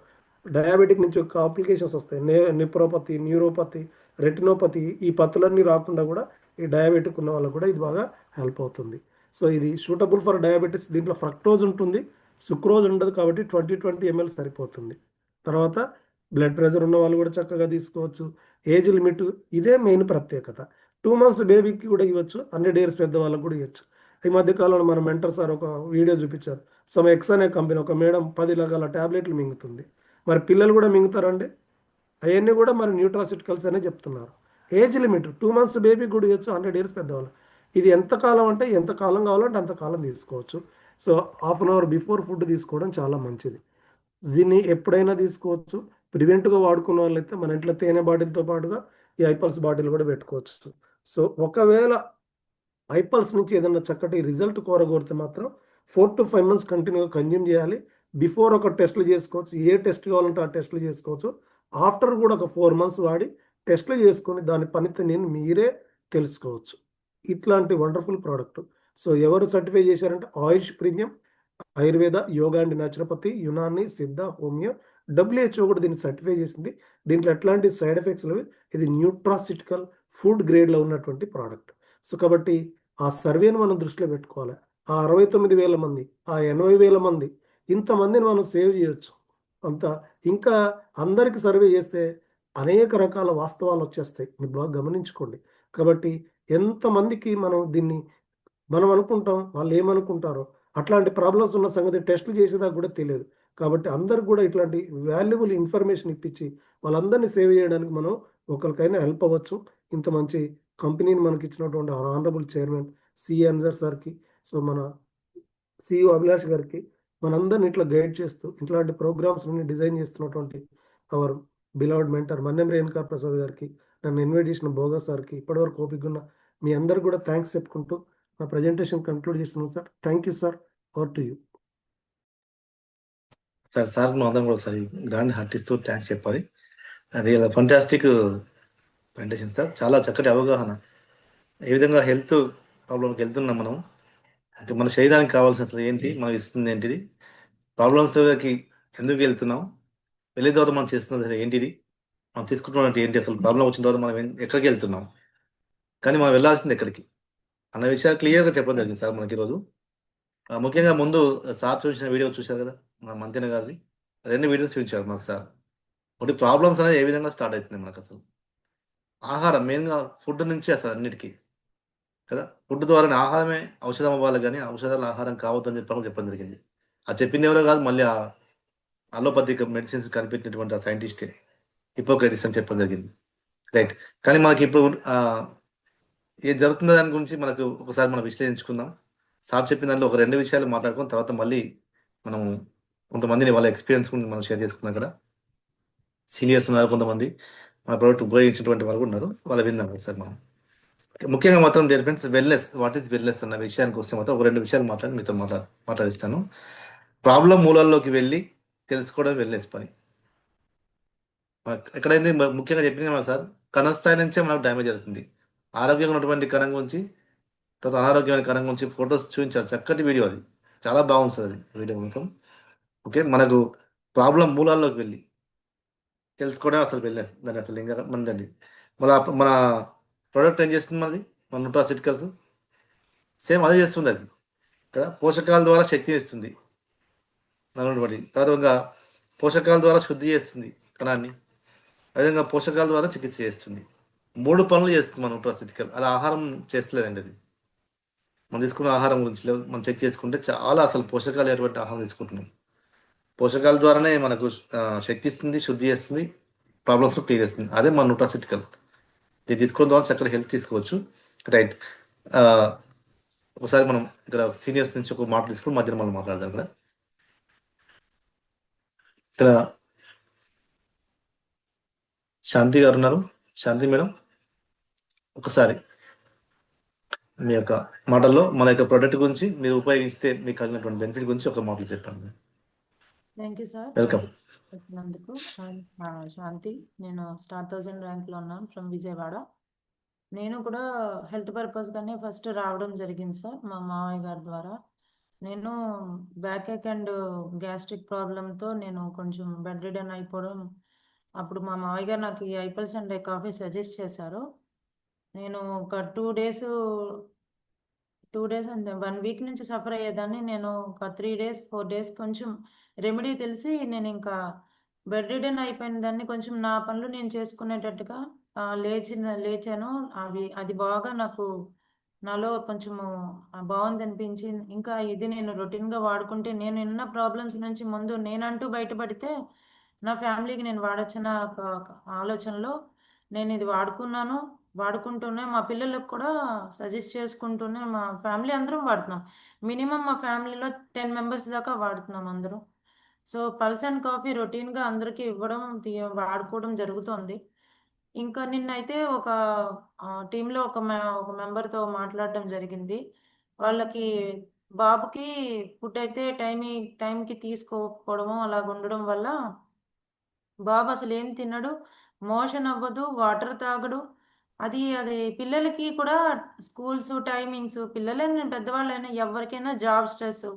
డయాబెటిక్ నుంచి కాంప్లికేషన్స్ వస్తాయి, నిప్రోపతి, న్యూరోపతి, రెటినోపతి, ఈ పత్తులన్నీ రాకుండా కూడా ఈ డయాబెటిక్ ఉన్న వాళ్ళకు కూడా ఇది బాగా హెల్ప్ అవుతుంది. ఇది సూటబుల్ ఫర్ డయాబెటీస్. దీంట్లో ఫ్రక్టోజ్ ఉంటుంది, సుక్రోజ్ ఉండదు, కాబట్టి 20 ml సరిపోతుంది. తర్వాత బ్లడ్ ప్రెషర్ ఉన్న వాళ్ళు కూడా చక్కగా తీసుకోవచ్చు. ఏజ్ లిమిట్ ఇదే మెయిన్ ప్రత్యేకత. 2 months బేబీకి కూడా ఇవ్వచ్చు, 100 years పెద్దవాళ్ళకు కూడా ఇవ్వచ్చు. ఈ మధ్యకాలంలో మన మెంటర్ సార్ ఒక వీడియో చూపించారు. ఎక్స్ అనే కంపెనీ, ఒక మేడం 10 రకాల ట్యాబ్లెట్లు మింగుతుంది. మరి పిల్లలు కూడా మింగుతారండి? అవన్నీ కూడా మరి న్యూట్రాసిటికల్స్ అనే చెప్తున్నారు. ఏజ్ లిమిట్ 2 months బేబీకి కూడా ఇవ్వచ్చు, 100 years పెద్దవాళ్ళు. ఇది ఎంతకాలం అంటే ఎంతకాలం కావాలంటే అంతకాలం తీసుకోవచ్చు. Half an hour before food తీసుకోవడం చాలా మంచిది. దీన్ని ఎప్పుడైనా తీసుకోవచ్చు. ప్రివెంట్గా వాడుకున్న వాళ్ళైతే మన ఇంట్లో తేనె బాటిల్తో పాటుగా ఈ ఐపల్స్ బాటిల్ కూడా పెట్టుకోవచ్చు. ఒకవేళ ఐపల్స్ నుంచి ఏదైనా చక్కటి రిజల్ట్ కోరగోరితే మాత్రం 4 to 5 months కంటిన్యూగా కన్జ్యూమ్ చేయాలి. బిఫోర్ ఒక టెస్టులు చేసుకోవచ్చు, ఏ టెస్ట్ కావాలంటే ఆ టెస్టులు చేసుకోవచ్చు. ఆఫ్టర్ కూడా ఒక 4 months వాడి టెస్టులు చేసుకొని దాని పనితీరుని మీరే తెలుసుకోవచ్చు. ఇట్లాంటి వండర్ఫుల్ ప్రోడక్ట్. ఎవరు సర్టిఫై చేశారంటే AYUSH premium, Ayurveda, yoga and naturopathy, Unani, Siddha, homeo, WHO కూడా దీన్ని సర్టిఫై చేసింది. దీంట్లో ఎట్లాంటి సైడ్ ఎఫెక్ట్స్ లేవు. ఇది న్యూట్రాసిటికల్ ఫుడ్ గ్రేడ్లో ఉన్నటువంటి ప్రోడక్ట్. కాబట్టి ఆ సర్వేని మనం దృష్టిలో పెట్టుకోవాలి. ఆ 69,000 మంది, ఆ 80,000 మంది, ఇంతమందిని మనం సేవ్ చేయొచ్చు. అంత ఇంకా అందరికి సర్వే చేస్తే అనేక రకాల వాస్తవాలు వచ్చేస్తాయి. మీరు బాగా గమనించుకోండి. కాబట్టి ఎంతమందికి మనం దీన్ని మనం అనుకుంటాం, వాళ్ళేమనుకుంటారో, అట్లాంటి ప్రాబ్లమ్స్ ఉన్న సంగతి టెస్టులు చేసేదాకా కూడా తెలియదు. కాబట్టి అందరికి కూడా ఇట్లాంటి వాల్యుబుల్ ఇన్ఫర్మేషన్ ఇప్పించి, వాళ్ళందరినీ సేవ్ చేయడానికి మనం ఒకరికైనా హెల్ప్ అవ్వచ్చు. ఇంత మంచి కంపెనీని మనకిచ్చినటువంటి హానరబుల్ చైర్మన్ సి. అన్సర్ సార్‌కి, సో, మన సీఈఓ అభిలాష్ గారికి, మనందరిని ఇట్లా గైడ్ చేస్తూ, ఇట్లాంటి ప్రోగ్రామ్స్‌ని డిజైన్ చేస్తున్నటువంటి hour beloved mentor Mannem Renuka Prasad గారికి, నన్ను ఇన్వైట్ చేసిన భోగా సార్‌కి, ఇప్పటివరకు ఓపికగున్న మీ అందరికి కూడా థాంక్స్ చెప్పుకుంటూ నా ప్రెజెంటేషన్ కంక్లూడ్ చేస్తున్నాను sir. Thank you sir. Over to you. Sir అందరం కూడా సార్ గ్రాండ్ హార్ట్ ఇస్తూ థ్యాంక్స్ చెప్పాలి. Real fantastic presentation sir. చాలా చక్కటి అవగాహన. ఏ విధంగా హెల్త్ ప్రాబ్లంకి వెళ్తున్నాం మనం, అంటే మన శరీరానికి కావాల్సిన అసలు ఏంటి, మనం ఇస్తుంది ఏంటిది, ప్రాబ్లమ్స్కి ఎందుకు వెళ్తున్నాం, వెళ్ళిన తర్వాత మనం చేస్తున్నది అసలు ఏంటిది, మనం తీసుకుంటున్నది ఏంటి, అసలు ప్రాబ్లం వచ్చిన తర్వాత మనం ఎక్కడికి వెళ్తున్నాం, కానీ మనం వెళ్ళాల్సింది ఎక్కడికి అన్న విషయాలు క్లియర్గా చెప్పడం జరిగింది సార్ మనకి ఈరోజు. ముఖ్యంగా ముందు సార్ చూసిన వీడియో చూశారు కదా, మన మంతెన గారిది 2 వీడియోస్ చూపించారు మనకు సార్. ఒకటి ప్రాబ్లమ్స్ అనేది ఏ విధంగా స్టార్ట్ అవుతుంది మనకు, అసలు ఆహారం మెయిన్గా, ఫుడ్ నుంచి అసలు అన్నిటికీ కదా. ఫుడ్ ద్వారానే ఆహారమే ఔషధం అవ్వాలి, కానీ ఔషధాలు ఆహారం కావద్దని చెప్పడం జరిగింది. అది చెప్పింది ఎవరో కాదు, మళ్ళీ ఆ అలోపతిక్ మెడిసిన్స్ కనిపెట్టినటువంటి ఆ సైంటిస్టే హిపోక్రటిస్ అని చెప్పడం జరిగింది. రైట్. కానీ మనకి ఇప్పుడు ఏం జరుగుతుందో దాని గురించి మనకు ఒకసారి మనం విశ్లేషించుకుందాం. సార్ చెప్పిన దాంట్లో ఒక 2 విషయాలు మాట్లాడుకున్న తర్వాత మళ్ళీ మనం కొంతమందిని వాళ్ళ ఎక్స్పీరియన్స్ గురించి మనం షేర్ చేసుకున్నాం కదా. సీనియర్స్ ఉన్నారు కొంతమంది, మన ప్రోడక్ట్ ఉపయోగించినటువంటి వాళ్ళు కూడా ఉన్నారు, వాళ్ళు విందాం సార్ మనం. ముఖ్యంగా మాత్రం dear friends, wellness, what is wellness అన్న విషయానికి వస్తే మాత్రం ఒక 2 విషయాలు మీతో మాట్లాడిస్తాను. ప్రాబ్లం మూలాల్లోకి వెళ్ళి తెలుసుకోవడం వెల్నెస్ పని. ఎక్కడైతే ముఖ్యంగా చెప్పిన సార్, కణ స్థాయి నుంచే మనకు డ్యామేజ్ అవుతుంది. ఆరోగ్యంగా ఉన్నటువంటి కణం గురించి, తర్వాత అనారోగ్యమైన కణం గురించి ఫొటోస్ చూపించారు, చక్కటి వీడియో అది, చాలా బాగుంది సార్ అది వీడియో మొత్తం. ఓకే, మనకు ప్రాబ్లం మూలాల్లోకి వెళ్ళి తెలుసుకోవడం అసలు వెల్నెస్. దాన్ని అసలు ఇంకా మనదండి. మన ప్రోడక్ట్ ఏం చేస్తుంది, మనది మన న్యూట్రాసిటికల్స్ సేమ్ అదే చేస్తుంది అది కదా. పోషకాల ద్వారా శక్తిని ఇస్తుంది నలుగుబడి, తర్వాత పోషకాల ద్వారా శుద్ధి చేస్తుంది కణాన్ని, అదేవిధంగా పోషకాల ద్వారా చికిత్స చేస్తుంది. 3 పనులు చేస్తుంది మన న్యూట్రాసిటికల్. అది ఆహారం చేస్తలేదండి. అది మనం తీసుకున్న ఆహారం గురించి మనం చెక్ చేసుకుంటే చాలా అసలు పోషకాలు ఎటువంటి ఆహారం తీసుకుంటున్నాం. పోషకాల ద్వారానే మనకు శక్తి ఇస్తుంది, శుద్ధి చేస్తుంది, ప్రాబ్లమ్స్ క్లియర్ చేస్తుంది. అదే మన న్యూట్రాసిటికల్. ఇది తీసుకోవడం ద్వారా చక్కటి హెల్త్ తీసుకోవచ్చు. రైట్. ఒకసారి మనం ఇక్కడ సీనియర్స్ నుంచి ఒక మాట తీసుకుని మధ్యలో మనం మాట్లాడదాం. ఇక్కడ శాంతి గారు ఉన్నారు. శాంతి మేడం, ఒకసారి మీ యొక్క మాటల్లో మన యొక్క ప్రోడక్ట్ గురించి, మీరు ఉపయోగిస్తే మీకు కలిగినటువంటి బెనిఫిట్ గురించి ఒక మాటలు చెప్పండి. Thank you sir. వెల్కమ్. చెప్పినందుకు. శాంతి, నేను స్టార్ 1000 ర్యాంక్లో ఉన్నాను ఫ్రమ్ విజయవాడ. నేను కూడా హెల్త్ పర్పస్గానే ఫస్ట్ రావడం జరిగింది సార్, మా మావయ్య గారి ద్వారా. నేను బ్యాక్ ఏక్ అండ్ గ్యాస్ట్రిక్ ప్రాబ్లంతో నేను కొంచెం బెడ్ రిడన్ అయిపోవడం, అప్పుడు మా మావయ్య గారు నాకు ఈ ఐపల్స్ అండ్ కాఫీ సజెస్ట్ చేశారు. నేను ఒక 2 డేస్ అంతే, 1 వీక్ నుంచి సఫర్ అయ్యేదాన్ని. నేను ఒక 3 డేస్ 4 డేస్ కొంచెం రెమెడీ తెలిసి నేను ఇంకా బెడ్ రిడన్ అయిపోయిన దాన్ని కొంచెం నా పనులు నేను చేసుకునేటట్టుగా లేచాను. అది బాగా నాకు నాలో కొంచెము బాగుందనిపించింది. ఇంకా ఇది నేను రొటీన్‌గా వాడుకుంటే నేను ఉన్న ప్రాబ్లమ్స్ నుంచి ముందు నేనంటూ బయటపడితే నా ఫ్యామిలీకి నేను వాడొచ్చన్న ఒక ఆలోచనలో నేను ఇది వాడుకున్నాను. వాడుకుంటూనే మా పిల్లలకు కూడా సజెస్ట్ చేసుకుంటూనే మా ఫ్యామిలీ అందరం వాడుతున్నాం. మినిమమ్ మా ఫ్యామిలీలో 10 మెంబర్స్ దాకా వాడుతున్నాం అందరం. సో, పల్స్ అండ్ కాఫీ రొటీన్‌గా అందరికీ ఇవ్వడం, వాడుకోవడం జరుగుతోంది. ఇంకా నిన్నైతే ఒక టీమ్‌లో ఒక మెంబర్‌తో మాట్లాడడం జరిగింది. వాళ్ళకి బాబుకి ఫుడ్ అయితే టైంకి తీసుకోకపోవడము అలాగుండడం వల్ల బాబు అసలేం తినడు, మోషన్ అవ్వదు, వాటర్ తాగడు. అది పిల్లలకి కూడా స్కూల్స్ టైమింగ్స్, పిల్లలైనా పెద్దవాళ్ళైనా ఎవరికైనా జాబ్ స్ట్రెస్,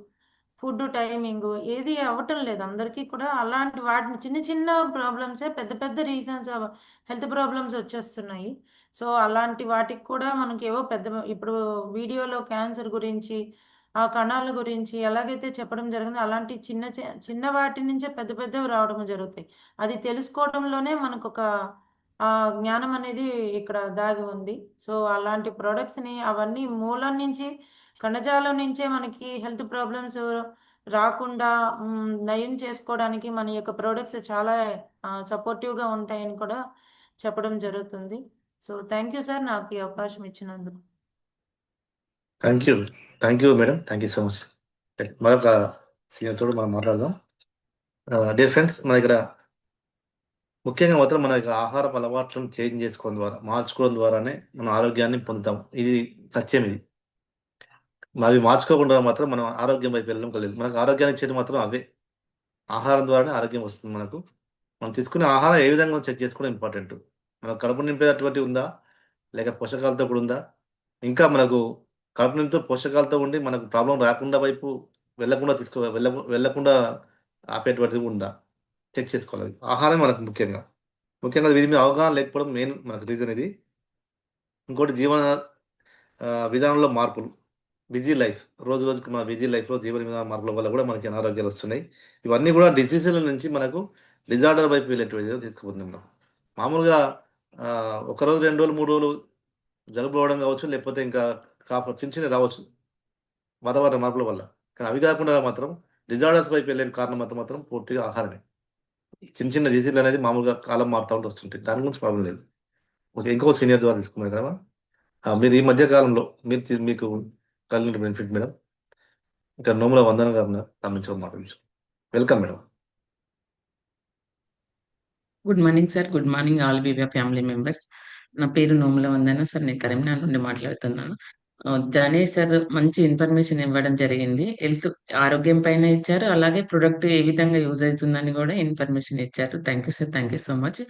ఫుడ్ టైమింగు ఏది అవ్వటం లేదు అందరికీ కూడా. అలాంటి వాటిని చిన్న చిన్న ప్రాబ్లమ్సే పెద్ద పెద్ద రీజన్స్ హెల్త్ ప్రాబ్లమ్స్ వచ్చేస్తున్నాయి. సో అలాంటి వాటికి కూడా మనకి ఏవో పెద్ద ఇప్పుడు వీడియోలో క్యాన్సర్ గురించి ఆ కణాల గురించి ఎలాగైతే చెప్పడం జరిగిందో అలాంటి చిన్న వాటి నుంచే పెద్ద పెద్దవి రావడం జరుగుతాయి. అది తెలుసుకోవడంలోనే మనకు ఒక జ్ఞానం అనేది ఇక్కడ దాగి ఉంది. సో అలాంటి ప్రొడక్ట్స్ని అవన్నీ మూలం నుంచి కణజాలం నుంచే మనకి హెల్త్ ప్రాబ్లమ్స్ రాకుండా నయం చేసుకోవడానికి మన యొక్క ప్రొడక్ట్స్ చాలా సపోర్టివ్గా ఉంటాయని కూడా చెప్పడం జరుగుతుంది. సో థ్యాంక్ యూ సార్, నాకు ఈ అవకాశం ఇచ్చినందుకు. Thank you madam, thank you so much. మరొక సీనియర్ తోడు మనం మాట్లాడదాం. డియర్ ఫ్రెండ్స్, మన ఇక్కడ ముఖ్యంగా మాత్రం మన యొక్క ఆహారపు అలవాట్లను చేంజ్ చేసుకోవడం ద్వారా, మార్చుకోవడం ద్వారానే మనం ఆరోగ్యాన్ని పొందుతాం. ఇది సత్యం. ఇది అవి మార్చుకోకుండా మాత్రం మనం ఆరోగ్యం వైపు వెళ్ళడం కలిగింది. మనకు ఆరోగ్యాన్ని ఇచ్చేది మాత్రం అవే. ఆహారం ద్వారానే ఆరోగ్యం వస్తుంది మనకు. మనం తీసుకునే ఆహారం ఏ విధంగా చెక్ చేసుకోవడం ఇంపార్టెంట్. మనకు కడుపు నింపేటటువంటి ఉందా, లేక పోషకాలతో కూడా ఉందా, ఇంకా మనకు కడుపు నింపుతో పోషకాలతో ఉండి మనకు ప్రాబ్లం రాకుండా వైపు వెళ్ళకుండా వెళ్ళకుండా ఆపేటువంటిది ఉందా చెక్ చేసుకోవాలి. ఆహారం మనకు ముఖ్యంగా వీటి మీద అవగాహన లేకపోవడం మెయిన్ మనకు రీజన్ ఇది. ఇంకోటి జీవన విధానంలో మార్పులు, బిజీ లైఫ్, రోజు రోజుకి మన బిజీ లైఫ్లో జీవన విధాన మార్పుల వల్ల కూడా మనకి అనారోగ్యాలు వస్తున్నాయి. ఇవన్నీ కూడా డిసీజుల నుంచి మనకు డిజార్డర్ వైపు వెళ్ళేటువంటి తీసుకుపోతుంది. మనం మామూలుగా ఒకరోజు 2 రోజులు 3 రోజులు జలుబు రావడం కావచ్చు, లేకపోతే ఇంకా చిన్న రావచ్చు వాతావరణ మార్పుల వల్ల. కానీ అవి కాకుండా మాత్రం డిజార్డర్స్ వైపు వెళ్ళే కారణం మాత్రం పూర్తిగా ఆహారమే. చిన్న డిసీజులు అనేది మామూలుగా కాలం మారుతూ ఉంటూ వస్తుంటాయి. దాని గురించి ప్రాబ్లం లేదు. ఓకే, ఇంకో సీనియర్ ద్వారా తీసుకున్నారు కదా మీరు ఈ మధ్య కాలంలో మీకు కలిగిన బెనిఫిట్ మేడం. ఇంకా నోముల వందన గారు తన నుంచి మాట్లాడచ్చు. Welcome madam. Good morning sir, good morning all BB family members. నా పేరు నోముల వందన సార్, నేను కరీంనగర్ నుండి మాట్లాడుతున్నాను. జానీ సార్ మంచి ఇన్ఫర్మేషన్ ఇవ్వడం జరిగింది. హెల్త్ ఆరోగ్యం పైన ఇచ్చారు, అలాగే ప్రొడక్ట్ ఏ విధంగా యూజ్ అవుతుందని కూడా ఇన్ఫర్మేషన్ ఇచ్చారు. Thank you sir, thank you so much.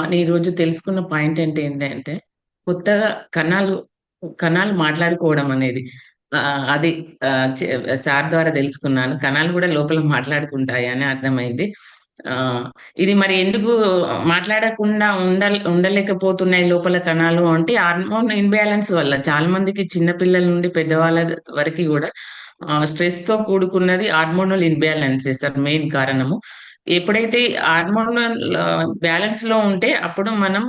నేను ఈరోజు తెలుసుకున్న పాయింట్ ఏంటంటే కొత్తగా కణాలు మాట్లాడుకోవడం అనేది అది సార్ ద్వారా తెలుసుకున్నాను. కణాలు కూడా లోపల మాట్లాడుకుంటాయి అని అర్థమైంది. ఇది మరి ఎందుకు మాట్లాడకుండా ఉండలేకపోతున్నాయి లోపల కణాలు అంటే హార్మోన్ ఇన్బ్యాలెన్స్ వల్ల. చాలా మందికి చిన్నపిల్లల నుండి పెద్దవాళ్ళ వరకు కూడా స్ట్రెస్ తో కూడుకున్నది హార్మోనల్ ఇన్బ్యాలెన్స్ సార్ మెయిన్ కారణము. ఎప్పుడైతే హార్మోనల్ బ్యాలెన్స్ లో ఉంటే అప్పుడు మనం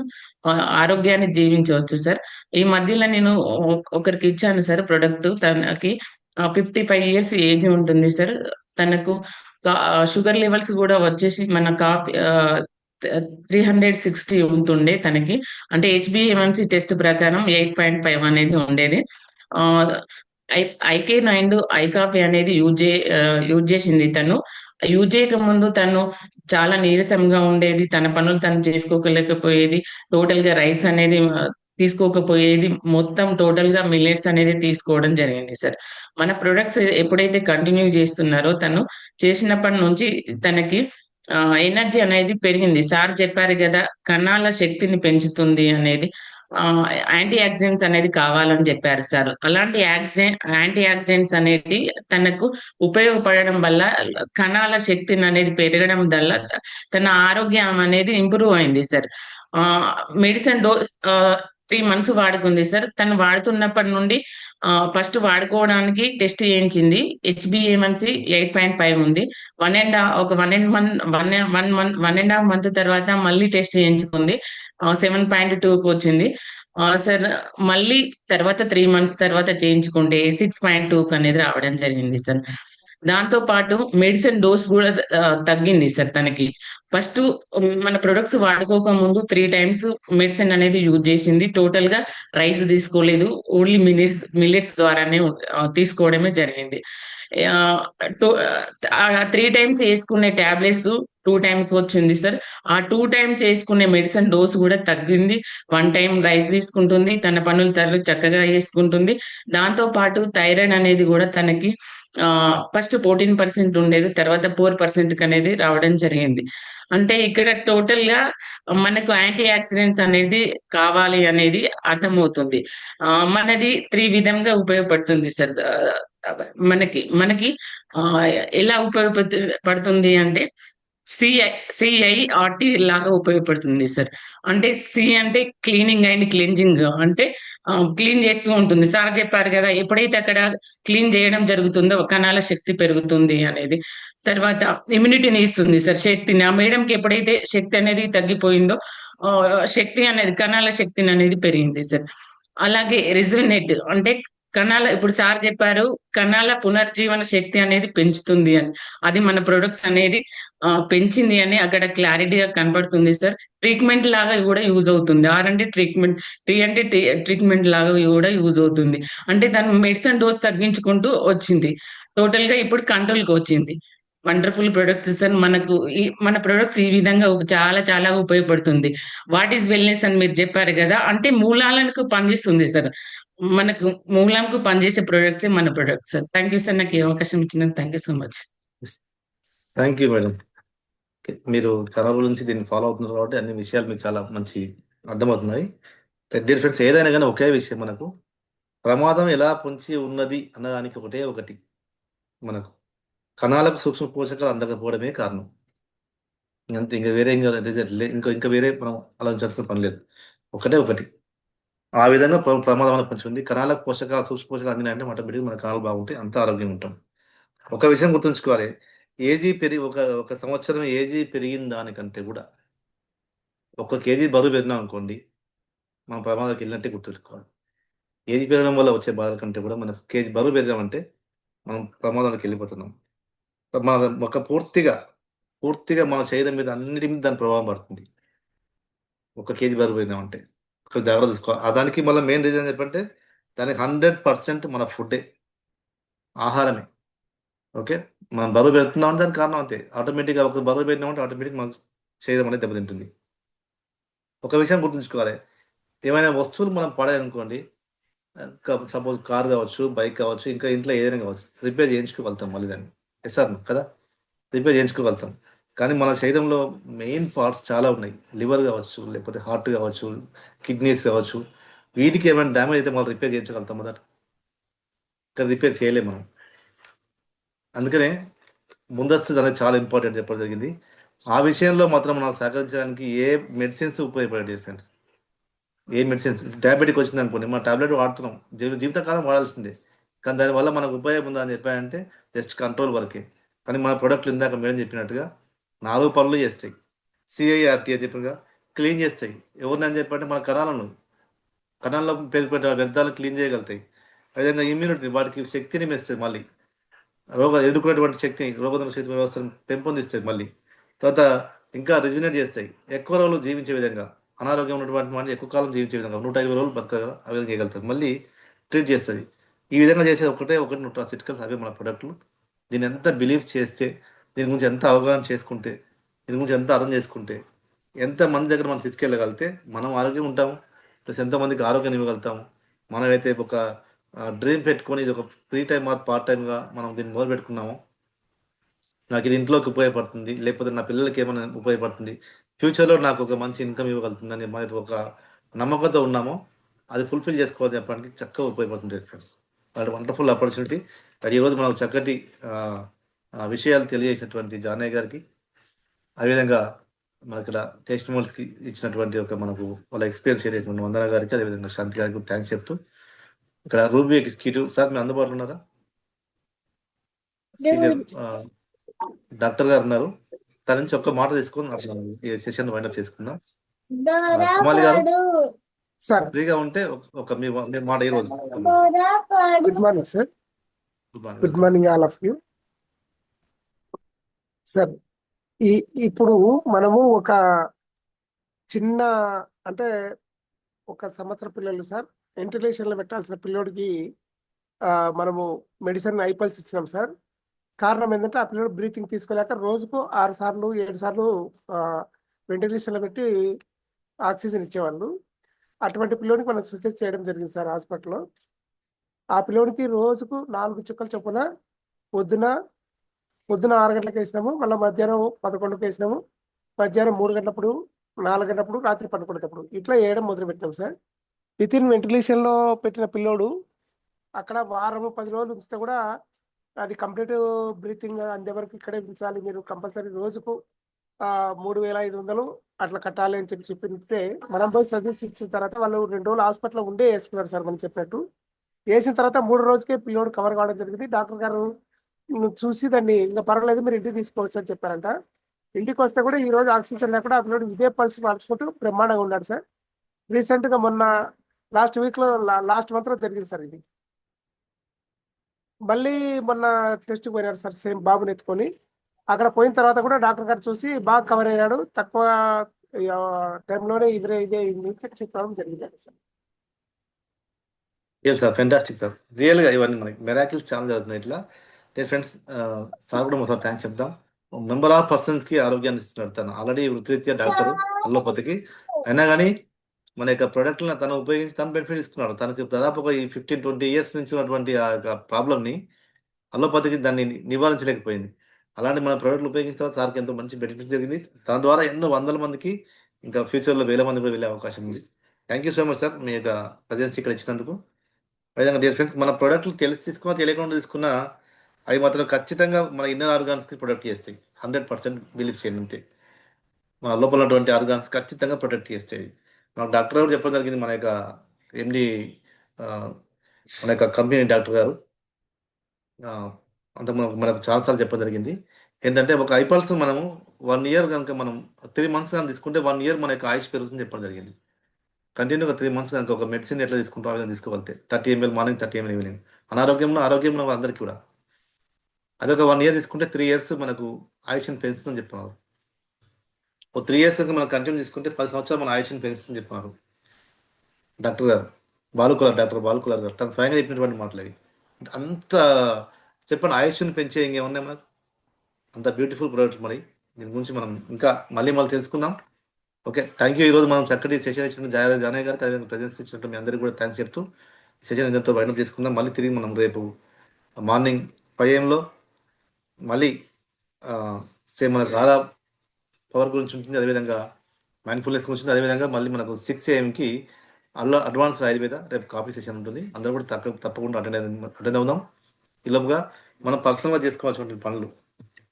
ఆరోగ్యాన్ని జీవించవచ్చు సార్. ఈ మధ్యలో నేను ఒకరికి ఇచ్చాను సార్ ప్రొడక్ట్. తనకి 55 years ఏజ్ ఉంటుంది సార్. తనకు షుగర్ లెవెల్స్ కూడా వచ్చేసి మన 360 ఉంటుండే తనకి. అంటే HbA1c టెస్ట్ ప్రకారం 8.5 అనేది ఉండేది. ఐకేన్ అండ్ ఐకాఫీ అనేది యూజ్ చేసింది తను. యూజ్ చేయక ముందు తను చాలా నీరసంగా ఉండేది, తన పనులు తను చేసుకోలేకపోయేది, టోటల్ గా రైస్ అనేది తీసుకోకపోయేది, మొత్తం టోటల్ గా మిల్లెట్స్ అనేది తీసుకోవడం జరిగింది సార్. మన ప్రొడక్ట్స్ ఎప్పుడైతే కంటిన్యూ చేస్తున్నారో తను చేసినప్పటి నుంచి తనకి ఎనర్జీ అనేది పెరిగింది. సార్ చెప్పారు కదా కణాల శక్తిని పెంచుతుంది అనేది, యాంటీ ఆక్సిడెంట్స్ అనేది కావాలని చెప్పారు సార్. అలాంటి యాంటీ ఆక్సిడెంట్స్ అనేది తనకు ఉపయోగపడడం వల్ల కణాల శక్తిని అనేది పెరగడం వల్ల తన ఆరోగ్యం అనేది ఇంప్రూవ్ అయింది సార్. మెడిసిన్ 3 months వాడుకుంది సార్. తను వాడుతున్నప్పటి నుండి ఫస్ట్ వాడుకోవడానికి టెస్ట్ చేయించింది. HbA1c 8.5 ఉంది. 1.5 month తర్వాత మళ్ళీ టెస్ట్ చేయించుకుంది. 7.2కి వచ్చింది సార్. మళ్ళీ తర్వాత 3 months తర్వాత చేయించుకుంటే 6.2 అనేది రావడం జరిగింది సార్. దాంతో పాటు మెడిసిన్ డోస్ కూడా తగ్గింది సార్ తనకి. ఫస్ట్ మన ప్రొడక్ట్స్ వాడుకోక ముందు 3 times మెడిసిన్ అనేది యూజ్ చేసింది. టోటల్ గా రైస్ తీసుకోలేదు, ఓన్లీ మిల్లెట్స్ ద్వారానే తీసుకోవడమే జరిగింది. 3 times వేసుకునే టాబ్లెట్స్ 2 times వచ్చింది సార్. ఆ 2 times వేసుకునే మెడిసిన్ డోస్ కూడా తగ్గింది. 1 time రైస్ తీసుకుంటుంది, తన పనులు తను చక్కగా చేసుకుంటుంది. దాంతో పాటు థైరాయిడ్ అనేది కూడా తనకి ఫస్ట్ 14% ఉండేది, తర్వాత 4% అనేది రావడం జరిగింది. అంటే ఇక్కడ టోటల్ గా మనకు యాంటీ ఆక్సిడెంట్స్ అనేది కావాలి అనేది అర్థమవుతుంది. మనది 3 విధంగా ఉపయోగపడుతుంది సార్. మనకి ఎలా ఉపయోగపడుతుంది అంటే CIRT లాగా ఉపయోగపడుతుంది సార్. అంటే అంటే క్లీనింగ్ అండ్ క్లెన్జింగ్, అంటే క్లీన్ చేస్తూ ఉంటుంది. సార్ చెప్పారు కదా, ఎప్పుడైతే అక్కడ క్లీన్ చేయడం జరుగుతుందో కణాల శక్తి పెరుగుతుంది అనేది. తర్వాత ఇమ్యూనిటీని ఇస్తుంది సార్, శక్తిని. ఆ మేడంకి ఎప్పుడైతే శక్తి అనేది తగ్గిపోయిందో శక్తి అనేది, కణాల శక్తిని అనేది పెరిగింది సార్. అలాగే రిజువనేట్ అంటే కణాల, ఇప్పుడు సార్ చెప్పారు కణాల పునర్జీవన శక్తి అనేది పెంచుతుంది అని. అది మన ప్రొడక్ట్స్ అనేది పెంచింది అని అక్కడ క్లారిటీగా కనబడుతుంది సార్. ట్రీట్మెంట్ లాగా కూడా యూజ్ అవుతుంది. అంటే ట్రీట్మెంట్, అంటే ట్రీట్మెంట్ లాగా కూడా యూజ్ అవుతుంది. అంటే దాని మెడిసిన్ డోస్ తగ్గించుకుంటూ వచ్చింది. టోటల్ గా ఇప్పుడు కంట్రోల్కి వచ్చింది. Wonderful products sir. మనకు మన ప్రొడక్ట్స్ ఈ విధంగా చాలా చాలా ఉపయోగపడుతుంది. వాట్ ఈస్ వెల్నెస్ అని మీరు చెప్పారు కదా, అంటే మూలాలకు పనిచేస్తుంది సార్. మనకు మూలంకు పనిచేసే ప్రొడక్ట్స్ మన products sir. Thank you sir, నాకు ఈ అవకాశం ఇచ్చినందుకు thank you so much. Thank you madam. మీరు చాలా రోజుల నుంచి దీన్ని ఫాలో అవుతున్నారు కాబట్టి అన్ని విషయాలు మీకు చాలా మంచి అర్థమవుతున్నాయి. డియర్ ఫ్రెండ్స్, ఏదైనా కానీ ఒకే విషయం, మనకు ప్రమాదం ఎలా పొంచి ఉన్నది అన్నదానికి ఒకటి, మనకు కణాలకు సూక్ష్మ పోషకాలు అందకపోవడమే కారణం. అంతే, ఇంకా వేరే ఇంకా వేరే మనం ఆలోచించాల్సిన పని లేదు. ఒకటి ఆ విధంగా ప్రమాదం అనేది పొంచి ఉంది. కణాలకు పోషకాలు, సూక్ష్మ పోషకాలు అందినాయంటే ఆటోమేటిక్గా మన కణాలు బాగుంటాయి, అంతా ఆరోగ్యంగా ఉంటాం. ఒక విషయం గుర్తుంచుకోవాలి, ఒక సంవత్సరం ఏజీ పెరిగిన దానికంటే కూడా 1 కేజీ బరువు పెరిగినాం అనుకోండి, మనం ప్రమాదానికి వెళ్ళినట్టే గుర్తుంచుకోవాలి. ఏజీ పెరగడం వల్ల వచ్చే బాధ కంటే కూడా మనం కేజీ బరువు పెరిగామంటే మనం ప్రమాదానికి వెళ్ళిపోతున్నాం. ప్రమాదం పూర్తిగా మన శరీరం మీద అన్నిటి మీద దాని ప్రభావం పడుతుంది. 1 కేజీ బరువు పెరిగినామంటే ఒక జాగ్రత్త తీసుకోవాలి. దానికి మళ్ళీ మెయిన్ రీజన్ చెప్పంటే దానికి 100% మన ఫుడ్డే, ఆహారమే. ఓకే, మనం బరువు పెడుతున్నాం దానికి కారణం అంతే. ఆటోమేటిక్గా ఒక బరువు పెట్టినామంటే ఆటోమేటిక్ మన శరీరం అనేది దెబ్బతింటుంది. ఒక విషయం గుర్తుంచుకోవాలి, ఏమైనా వస్తువులు మనం పడాయనుకోండి, సపోజ్ కార్ కావచ్చు, బైక్ కావచ్చు, ఇంకా ఇంట్లో ఏదైనా కావచ్చు, రిపేర్ చేయించుకోగలుగుతాం మళ్ళీ దాన్ని. సార్ కదా, రిపేర్ చేయించుకోగలుగుతాం. కానీ మన శరీరంలో మెయిన్ పార్ట్స్ చాలా ఉన్నాయి. లివర్ కావచ్చు, లేకపోతే హార్ట్ కావచ్చు, కిడ్నీస్ కావచ్చు, వీటికి ఏమైనా డ్యామేజ్ అయితే మనం రిపేర్ చేయించగలుగుతాం మొదట, కానీ రిపేర్ చేయలేము మనం. అందుకనే ముందస్తు అనేది చాలా ఇంపార్టెంట్ చెప్పడం జరిగింది. ఆ విషయంలో మాత్రం మనం సహకరించడానికి ఏ మెడిసిన్స్ ఉపయోగపడే ఫ్రెండ్స్, ఏ మెడిసిన్స్, డయాబెటిక్ వచ్చింది అనుకోండి, మన టాబ్లెట్ వాడుతున్నాం, జీవితకాలం వాడాల్సిందే, కానీ దానివల్ల మనకు ఉపయోగం ఉందా అని చెప్పారంటే జస్ట్ కంట్రోల్ వరకే. కానీ మన ప్రొడక్ట్లు ఇందాక మేడం చెప్పినట్టుగా 4 పనులు చేస్తాయి. CIRT అని చెప్పినగా క్లీన్ చేస్తాయి. ఎవరిని చెప్పంటే మన కణాల్లో పేరుపెట్టే వ్యర్థాలు క్లీన్ చేయగలుగుతాయి. అదేవిధంగా ఇమ్యూనిటీ, వాటికి శక్తిని మెస్తుంది, మళ్ళీ ఎదుర్కొనేటువంటి శక్తిని, రోగనిరోధక శక్తి వ్యవస్థను పెంపొందిస్తాయి. మళ్ళీ తర్వాత ఇంకా రిజునేట్ చేస్తాయి. ఎక్కువ రోజులు జీవించే విధంగా, అనారోగ్యం ఉన్నటువంటి వాడిని ఎక్కువ కాలం జీవించే విధంగా, 150 రోజులు బతకగా ఆ విధంగా చేయగలుగుతారు. మళ్ళీ ట్రీట్ చేస్తుంది. ఈ విధంగా చేసేది ఒకటి న్యూట్రాసిటికల్స్, అవే మన ప్రొడక్ట్లు. దీన్ని ఎంత బిలీవ్ చేస్తే, దీని గురించి ఎంత అవగాహన చేసుకుంటే, దీని గురించి ఎంత అర్థం చేసుకుంటే, ఎంతమంది దగ్గర మనం తీసుకెళ్ళగలిగితే మనం ఆరోగ్యం ఉంటాము, ప్లస్ ఎంతమందికి ఆరోగ్యం ఇవ్వగలుగుతాము. మనమైతే ఒక డ్రీమ్ పెట్టుకొని ఇది ఒక ఫ్రీ టైం ఆర్ పార్ట్ టైంగా మనం దీన్ని మొదలు పెట్టుకున్నాము, నాకు ఇది ఇంట్లోకి ఉపయోగపడుతుంది, లేకపోతే నా పిల్లలకి ఏమైనా ఉపయోగపడుతుంది, ఫ్యూచర్లో నాకు ఒక మంచి ఇన్కమ్ ఇవ్వగలుగుతుందని మనకి ఒక నమ్మకంతో ఉన్నామో అది ఫుల్ఫిల్ చేసుకోవాలని చెప్పడానికి చక్కగా ఉపయోగపడుతుంది ఫ్రెండ్స్. అలాంటి వండర్ఫుల్ ఆపర్చునిటీ. ఈరోజు మనకు చక్కటి విషయాలు తెలియజేసినటువంటి జానయ్య గారికి, అదేవిధంగా మన ఇక్కడ టెస్టిమోనియల్స్కి ఇచ్చినటువంటి మనకు వాళ్ళ ఎక్స్పీరియన్స్ షేర్ చేసినటువంటి వందన గారికి, అదేవిధంగా శాంతి గారికి థ్యాంక్స్ చెప్తూ, ఇక్కడ రూబీ ఎగ్జిక్యూటివ్ సార్ మీరు అందుబాటులో ఉన్నారా? సీనియర్ డాక్టర్ గారు ఉన్నారు, తన నుంచి ఒక్క మాట తీసుకొని ఈ సెషన్ వైండప్ చేసుకుందాం. సుమాలి గారు సార్ ఫ్రీగా ఉంటే ఒక మీ మాట ఈ రోజు. Good morning sir. Good morning all of you. Sir, ఇప్పుడు మనము ఒక చిన్న, అంటే 1 సంవత్సరం పిల్లలు సార్, వెంటిలేషన్లో పెట్టాల్సిన పిల్లోడికి మనము మెడిసిన్ ఐపల్స్ ఇచ్చినాం సార్. కారణం ఏంటంటే ఆ పిల్లలు బ్రీతింగ్ తీసుకోలేక రోజుకు 6 సార్లు 7 సార్లు వెంటిలేషన్లో పెట్టి ఆక్సిజన్ ఇచ్చేవాళ్ళు. అటువంటి పిల్లోడికి మనం సజెస్ట్ చేయడం జరిగింది సార్ హాస్పిటల్లో. ఆ పిల్లోడికి రోజుకు 4 చుక్కలు చొప్పున పొద్దున 6 గంటలకు వేసినాము, మళ్ళీ మధ్యాహ్నం 11కి వేసినాము, మధ్యాహ్నం 3 గంటలప్పుడు, 4 గంటలప్పుడు, రాత్రి 11 ఇట్లా వేయడం మొదలు పెట్టినాం సార్. వితిన్ వెంటిలేషన్లో పెట్టిన పిల్లోడు అక్కడ వారము 10 రోజులు ఉంచితే కూడా అది కంప్లీట్ బ్రీతింగ్ అంతవరకు ఇక్కడే ఉంచాలి మీరు, కంపల్సరీ రోజుకు 3,500 అట్లా కట్టాలి అని చెప్తే మనం పోయి సజెస్ట్ ఇచ్చిన తర్వాత వాళ్ళు 2 రోజులు హాస్పిటల్లో ఉండే వేసుకున్నారు సార్ మనం చెప్పినట్టు. వేసిన తర్వాత 3 రోజుకే పిల్లోడు కవర్ కావడం జరిగింది. డాక్టర్ గారు చూసి దాన్ని ఇంకా పర్వాలేదు మీరు ఇంటికి తీసుకోవచ్చు అని చెప్పారంట. ఇంటికి వస్తే కూడా ఈ రోజు ఆక్సిజన్ లేకుండా ఆ పిల్లోడు ఇదే పల్స్ మార్చుకుంటూ బ్రహ్మాండంగా ఉన్నాడు సార్. రీసెంట్గా మొన్న లాస్ట్ వీక్లో లాస్ట్ మంత్లో జరిగింది సార్ ఇది. మళ్ళీ మొన్న టెస్ట్కి పోయినారు సార్ సేమ్ బాబుని ఎత్తుకొని. అక్కడ పోయిన తర్వాత కూడా డాక్టర్ గారు చూసి బాగా కవర్ అయ్యాడు, తక్కువ టైంలోనే ఇదే చెప్పడం జరిగింది సార్. Sir fantastic sir. రియల్గా ఇవన్నీ మనకి మెరాకిల్స్ చాలా జరుగుతున్నాయి ఇట్లా. ఫ్రెండ్స్ సార్ కూడా ఒకసారి థ్యాంక్స్ చెప్తాం. మెంబర్ ఆఫ్ పర్సన్స్కి ఆరోగ్యాన్ని ఇస్తున్నాడు తను. ఆల్రెడీ వృత్తిరీత్యా డాక్టర్ అల్లోపతికి అయినా కానీ మన యొక్క ప్రోడక్ట్లను తను ఉపయోగించి తను బెనిఫిట్ తీసుకున్నాడు. తనకి దాదాపు ఒక 15-20 ఇయర్స్ నుంచి ఉన్నటువంటి ఆ యొక్క ప్రాబ్లమ్ని అల్లోపతికి దాన్ని నివారించలేకపోయింది. అలాంటి మన ప్రోడక్ట్లు ఉపయోగించిన తర్వాత సార్కి ఎంతో మంచి బెనిఫిట్ జరిగింది. దాని ద్వారా ఎన్నో వందల మందికి ఇంకా ఫ్యూచర్లో 1000 మంది కూడా వెళ్ళే అవకాశం ఉంది. Thank you so much sir మీ యొక్క ప్రజెన్స్ ఇక్కడ ఇచ్చినందుకు. విధంగా డియర్ ఫ్రెండ్స్, మన ప్రోడక్ట్లు తెలిసి తీసుకున్నా తెలియకుండా తీసుకున్నా అవి మాత్రం ఖచ్చితంగా మన ఇన్నర్ ఆర్గాన్స్కి ప్రొటెక్ట్ చేస్తాయి. 100% బిలీవ్ చేయండి అంతే. మన లోపల ఉన్నటువంటి ఆర్గాన్స్ ఖచ్చితంగా ప్రొటెక్ట్ చేస్తాయి. మనకు డాక్టర్ గారు చెప్పడం జరిగింది, మన యొక్క ఎండి మన యొక్క కంపెనీ డాక్టర్ గారు అంత మనకు చాలాసార్లు చెప్పడం జరిగింది. ఏంటంటే ఒక ఐపల్స్ మనము 1 ఇయర్ కనుక మనం 3 months కనుక తీసుకుంటే 1 ఇయర్ మన యొక్క ఆయుష్ పెరుగుతుందని చెప్పడం జరిగింది. కంటిన్యూగా 3 months కనుక ఒక మెడిసిన్ ఎట్లా తీసుకుంటాం ఆ విధంగా తీసుకోగలితే 30 ml మార్నింగ్ 30 ml ఈవినింగ్. ఆరోగ్యంలో అందరికీ కూడా అదొక 1 ఇయర్ తీసుకుంటే 3 years మనకు ఆయుష్ని పెంచుతుందని చెప్తున్నారు. ఒక 3 years కనుక మనం కంటిన్యూ తీసుకుంటే 10 సంవత్సరాలు మన ఆయుష్ని పెంచుతుందని చెప్తున్నారు డాక్టర్ గారు. డాక్టర్ బాలుకులార్ గారు తను స్వయంగా చెప్పినటువంటి మాటలు అవి. అంత చెప్పండి, ఆయుష్ని పెంచే ఇంకేమున్నాయి మనకు? అంత బ్యూటిఫుల్ ప్రోడక్ట్. మరి దీని గురించి మనం ఇంకా మళ్ళీ తెలుసుకుందాం. Okay, thank you. ఈరోజు మనం చక్కటి సెషన్ ఇచ్చిన జానయ్య గారికి అదే ప్రెజెన్స్ ఇచ్చినట్టు మీ అందరికీ కూడా థ్యాంక్స్ చెప్తూ సెషన్ ఇదంతా వైండప్ చేసుకుందాం. మళ్ళీ తిరిగి మనం రేపు మార్నింగ్ 5 AM మళ్ళీ సేమ్ మనకు రారా పవర్ గురించి ఉంటుంది, అదేవిధంగా మైండ్ఫుల్నెస్ గురించి ఉంటుంది. అదేవిధంగా మళ్ళీ మనకు 6 AM అడ్వాన్స్డ్ ఆయుర్వేద రేపు కాపీ సెషన్ ఉంటుంది. అందరూ కూడా తప్పకుండా అటెండ్ అవుదాం. ఈలోపుగా మనం పర్సనల్గా చేసుకోవాల్సినటువంటి పనులు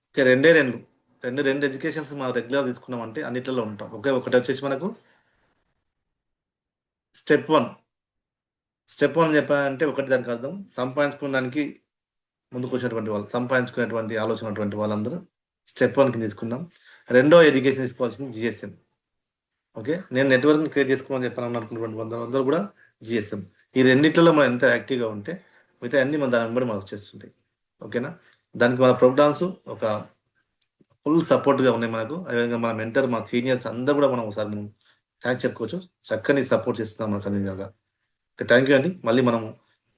ఓకే రెండు ఎడ్యుకేషన్స్ మనం రెగ్యులర్ తీసుకున్నామంటే అన్నిట్లలో ఉంటాం. ఒకటి వచ్చేసి మనకు స్టెప్ వన్ చెప్పాలంటే ఒకటి దానికి అర్థం సంపాదించుకోవడానికి ముందుకు వచ్చినటువంటి వాళ్ళు, సంపాదించుకునేటువంటి ఆలోచన ఉన్నటువంటి వాళ్ళందరూ స్టెప్ 1 కింద తీసుకుందాం. రెండో ఎడ్యుకేషన్ తీసుకోవాల్సింది GSM. ఓకే, నేను నెట్వర్క్ని క్రియేట్ చేసుకోవాలని చెప్పాను అనుకున్నటువంటి వాళ్ళందరూ కూడా GSM. ఈ రెండిట్లలో మనం ఎంత యాక్టివ్గా ఉంటే మిగతా అన్ని మన దాని వెంబడి మనకు వచ్చేస్తుంటాయి. ఓకేనా, దానికి మన ప్రోగ్రామ్స్ ఒక ఫుల్ సపోర్ట్గా ఉన్నాయి మనకు. అదేవిధంగా మన మెంటర్, మన సీనియర్స్ అందరూ కూడా మనం ఒకసారి మనం థ్యాంక్స్ చెప్పుకోవచ్చు. చక్కని సపోర్ట్ చేస్తున్నాం మనకు అన్ని విధాలుగా. థ్యాంక్ యూ అండి. మళ్ళీ మనం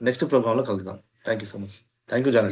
నెక్స్ట్ ప్రోగ్రాంలో కలుద్దాం. Thank you so much. Thank you Janaki.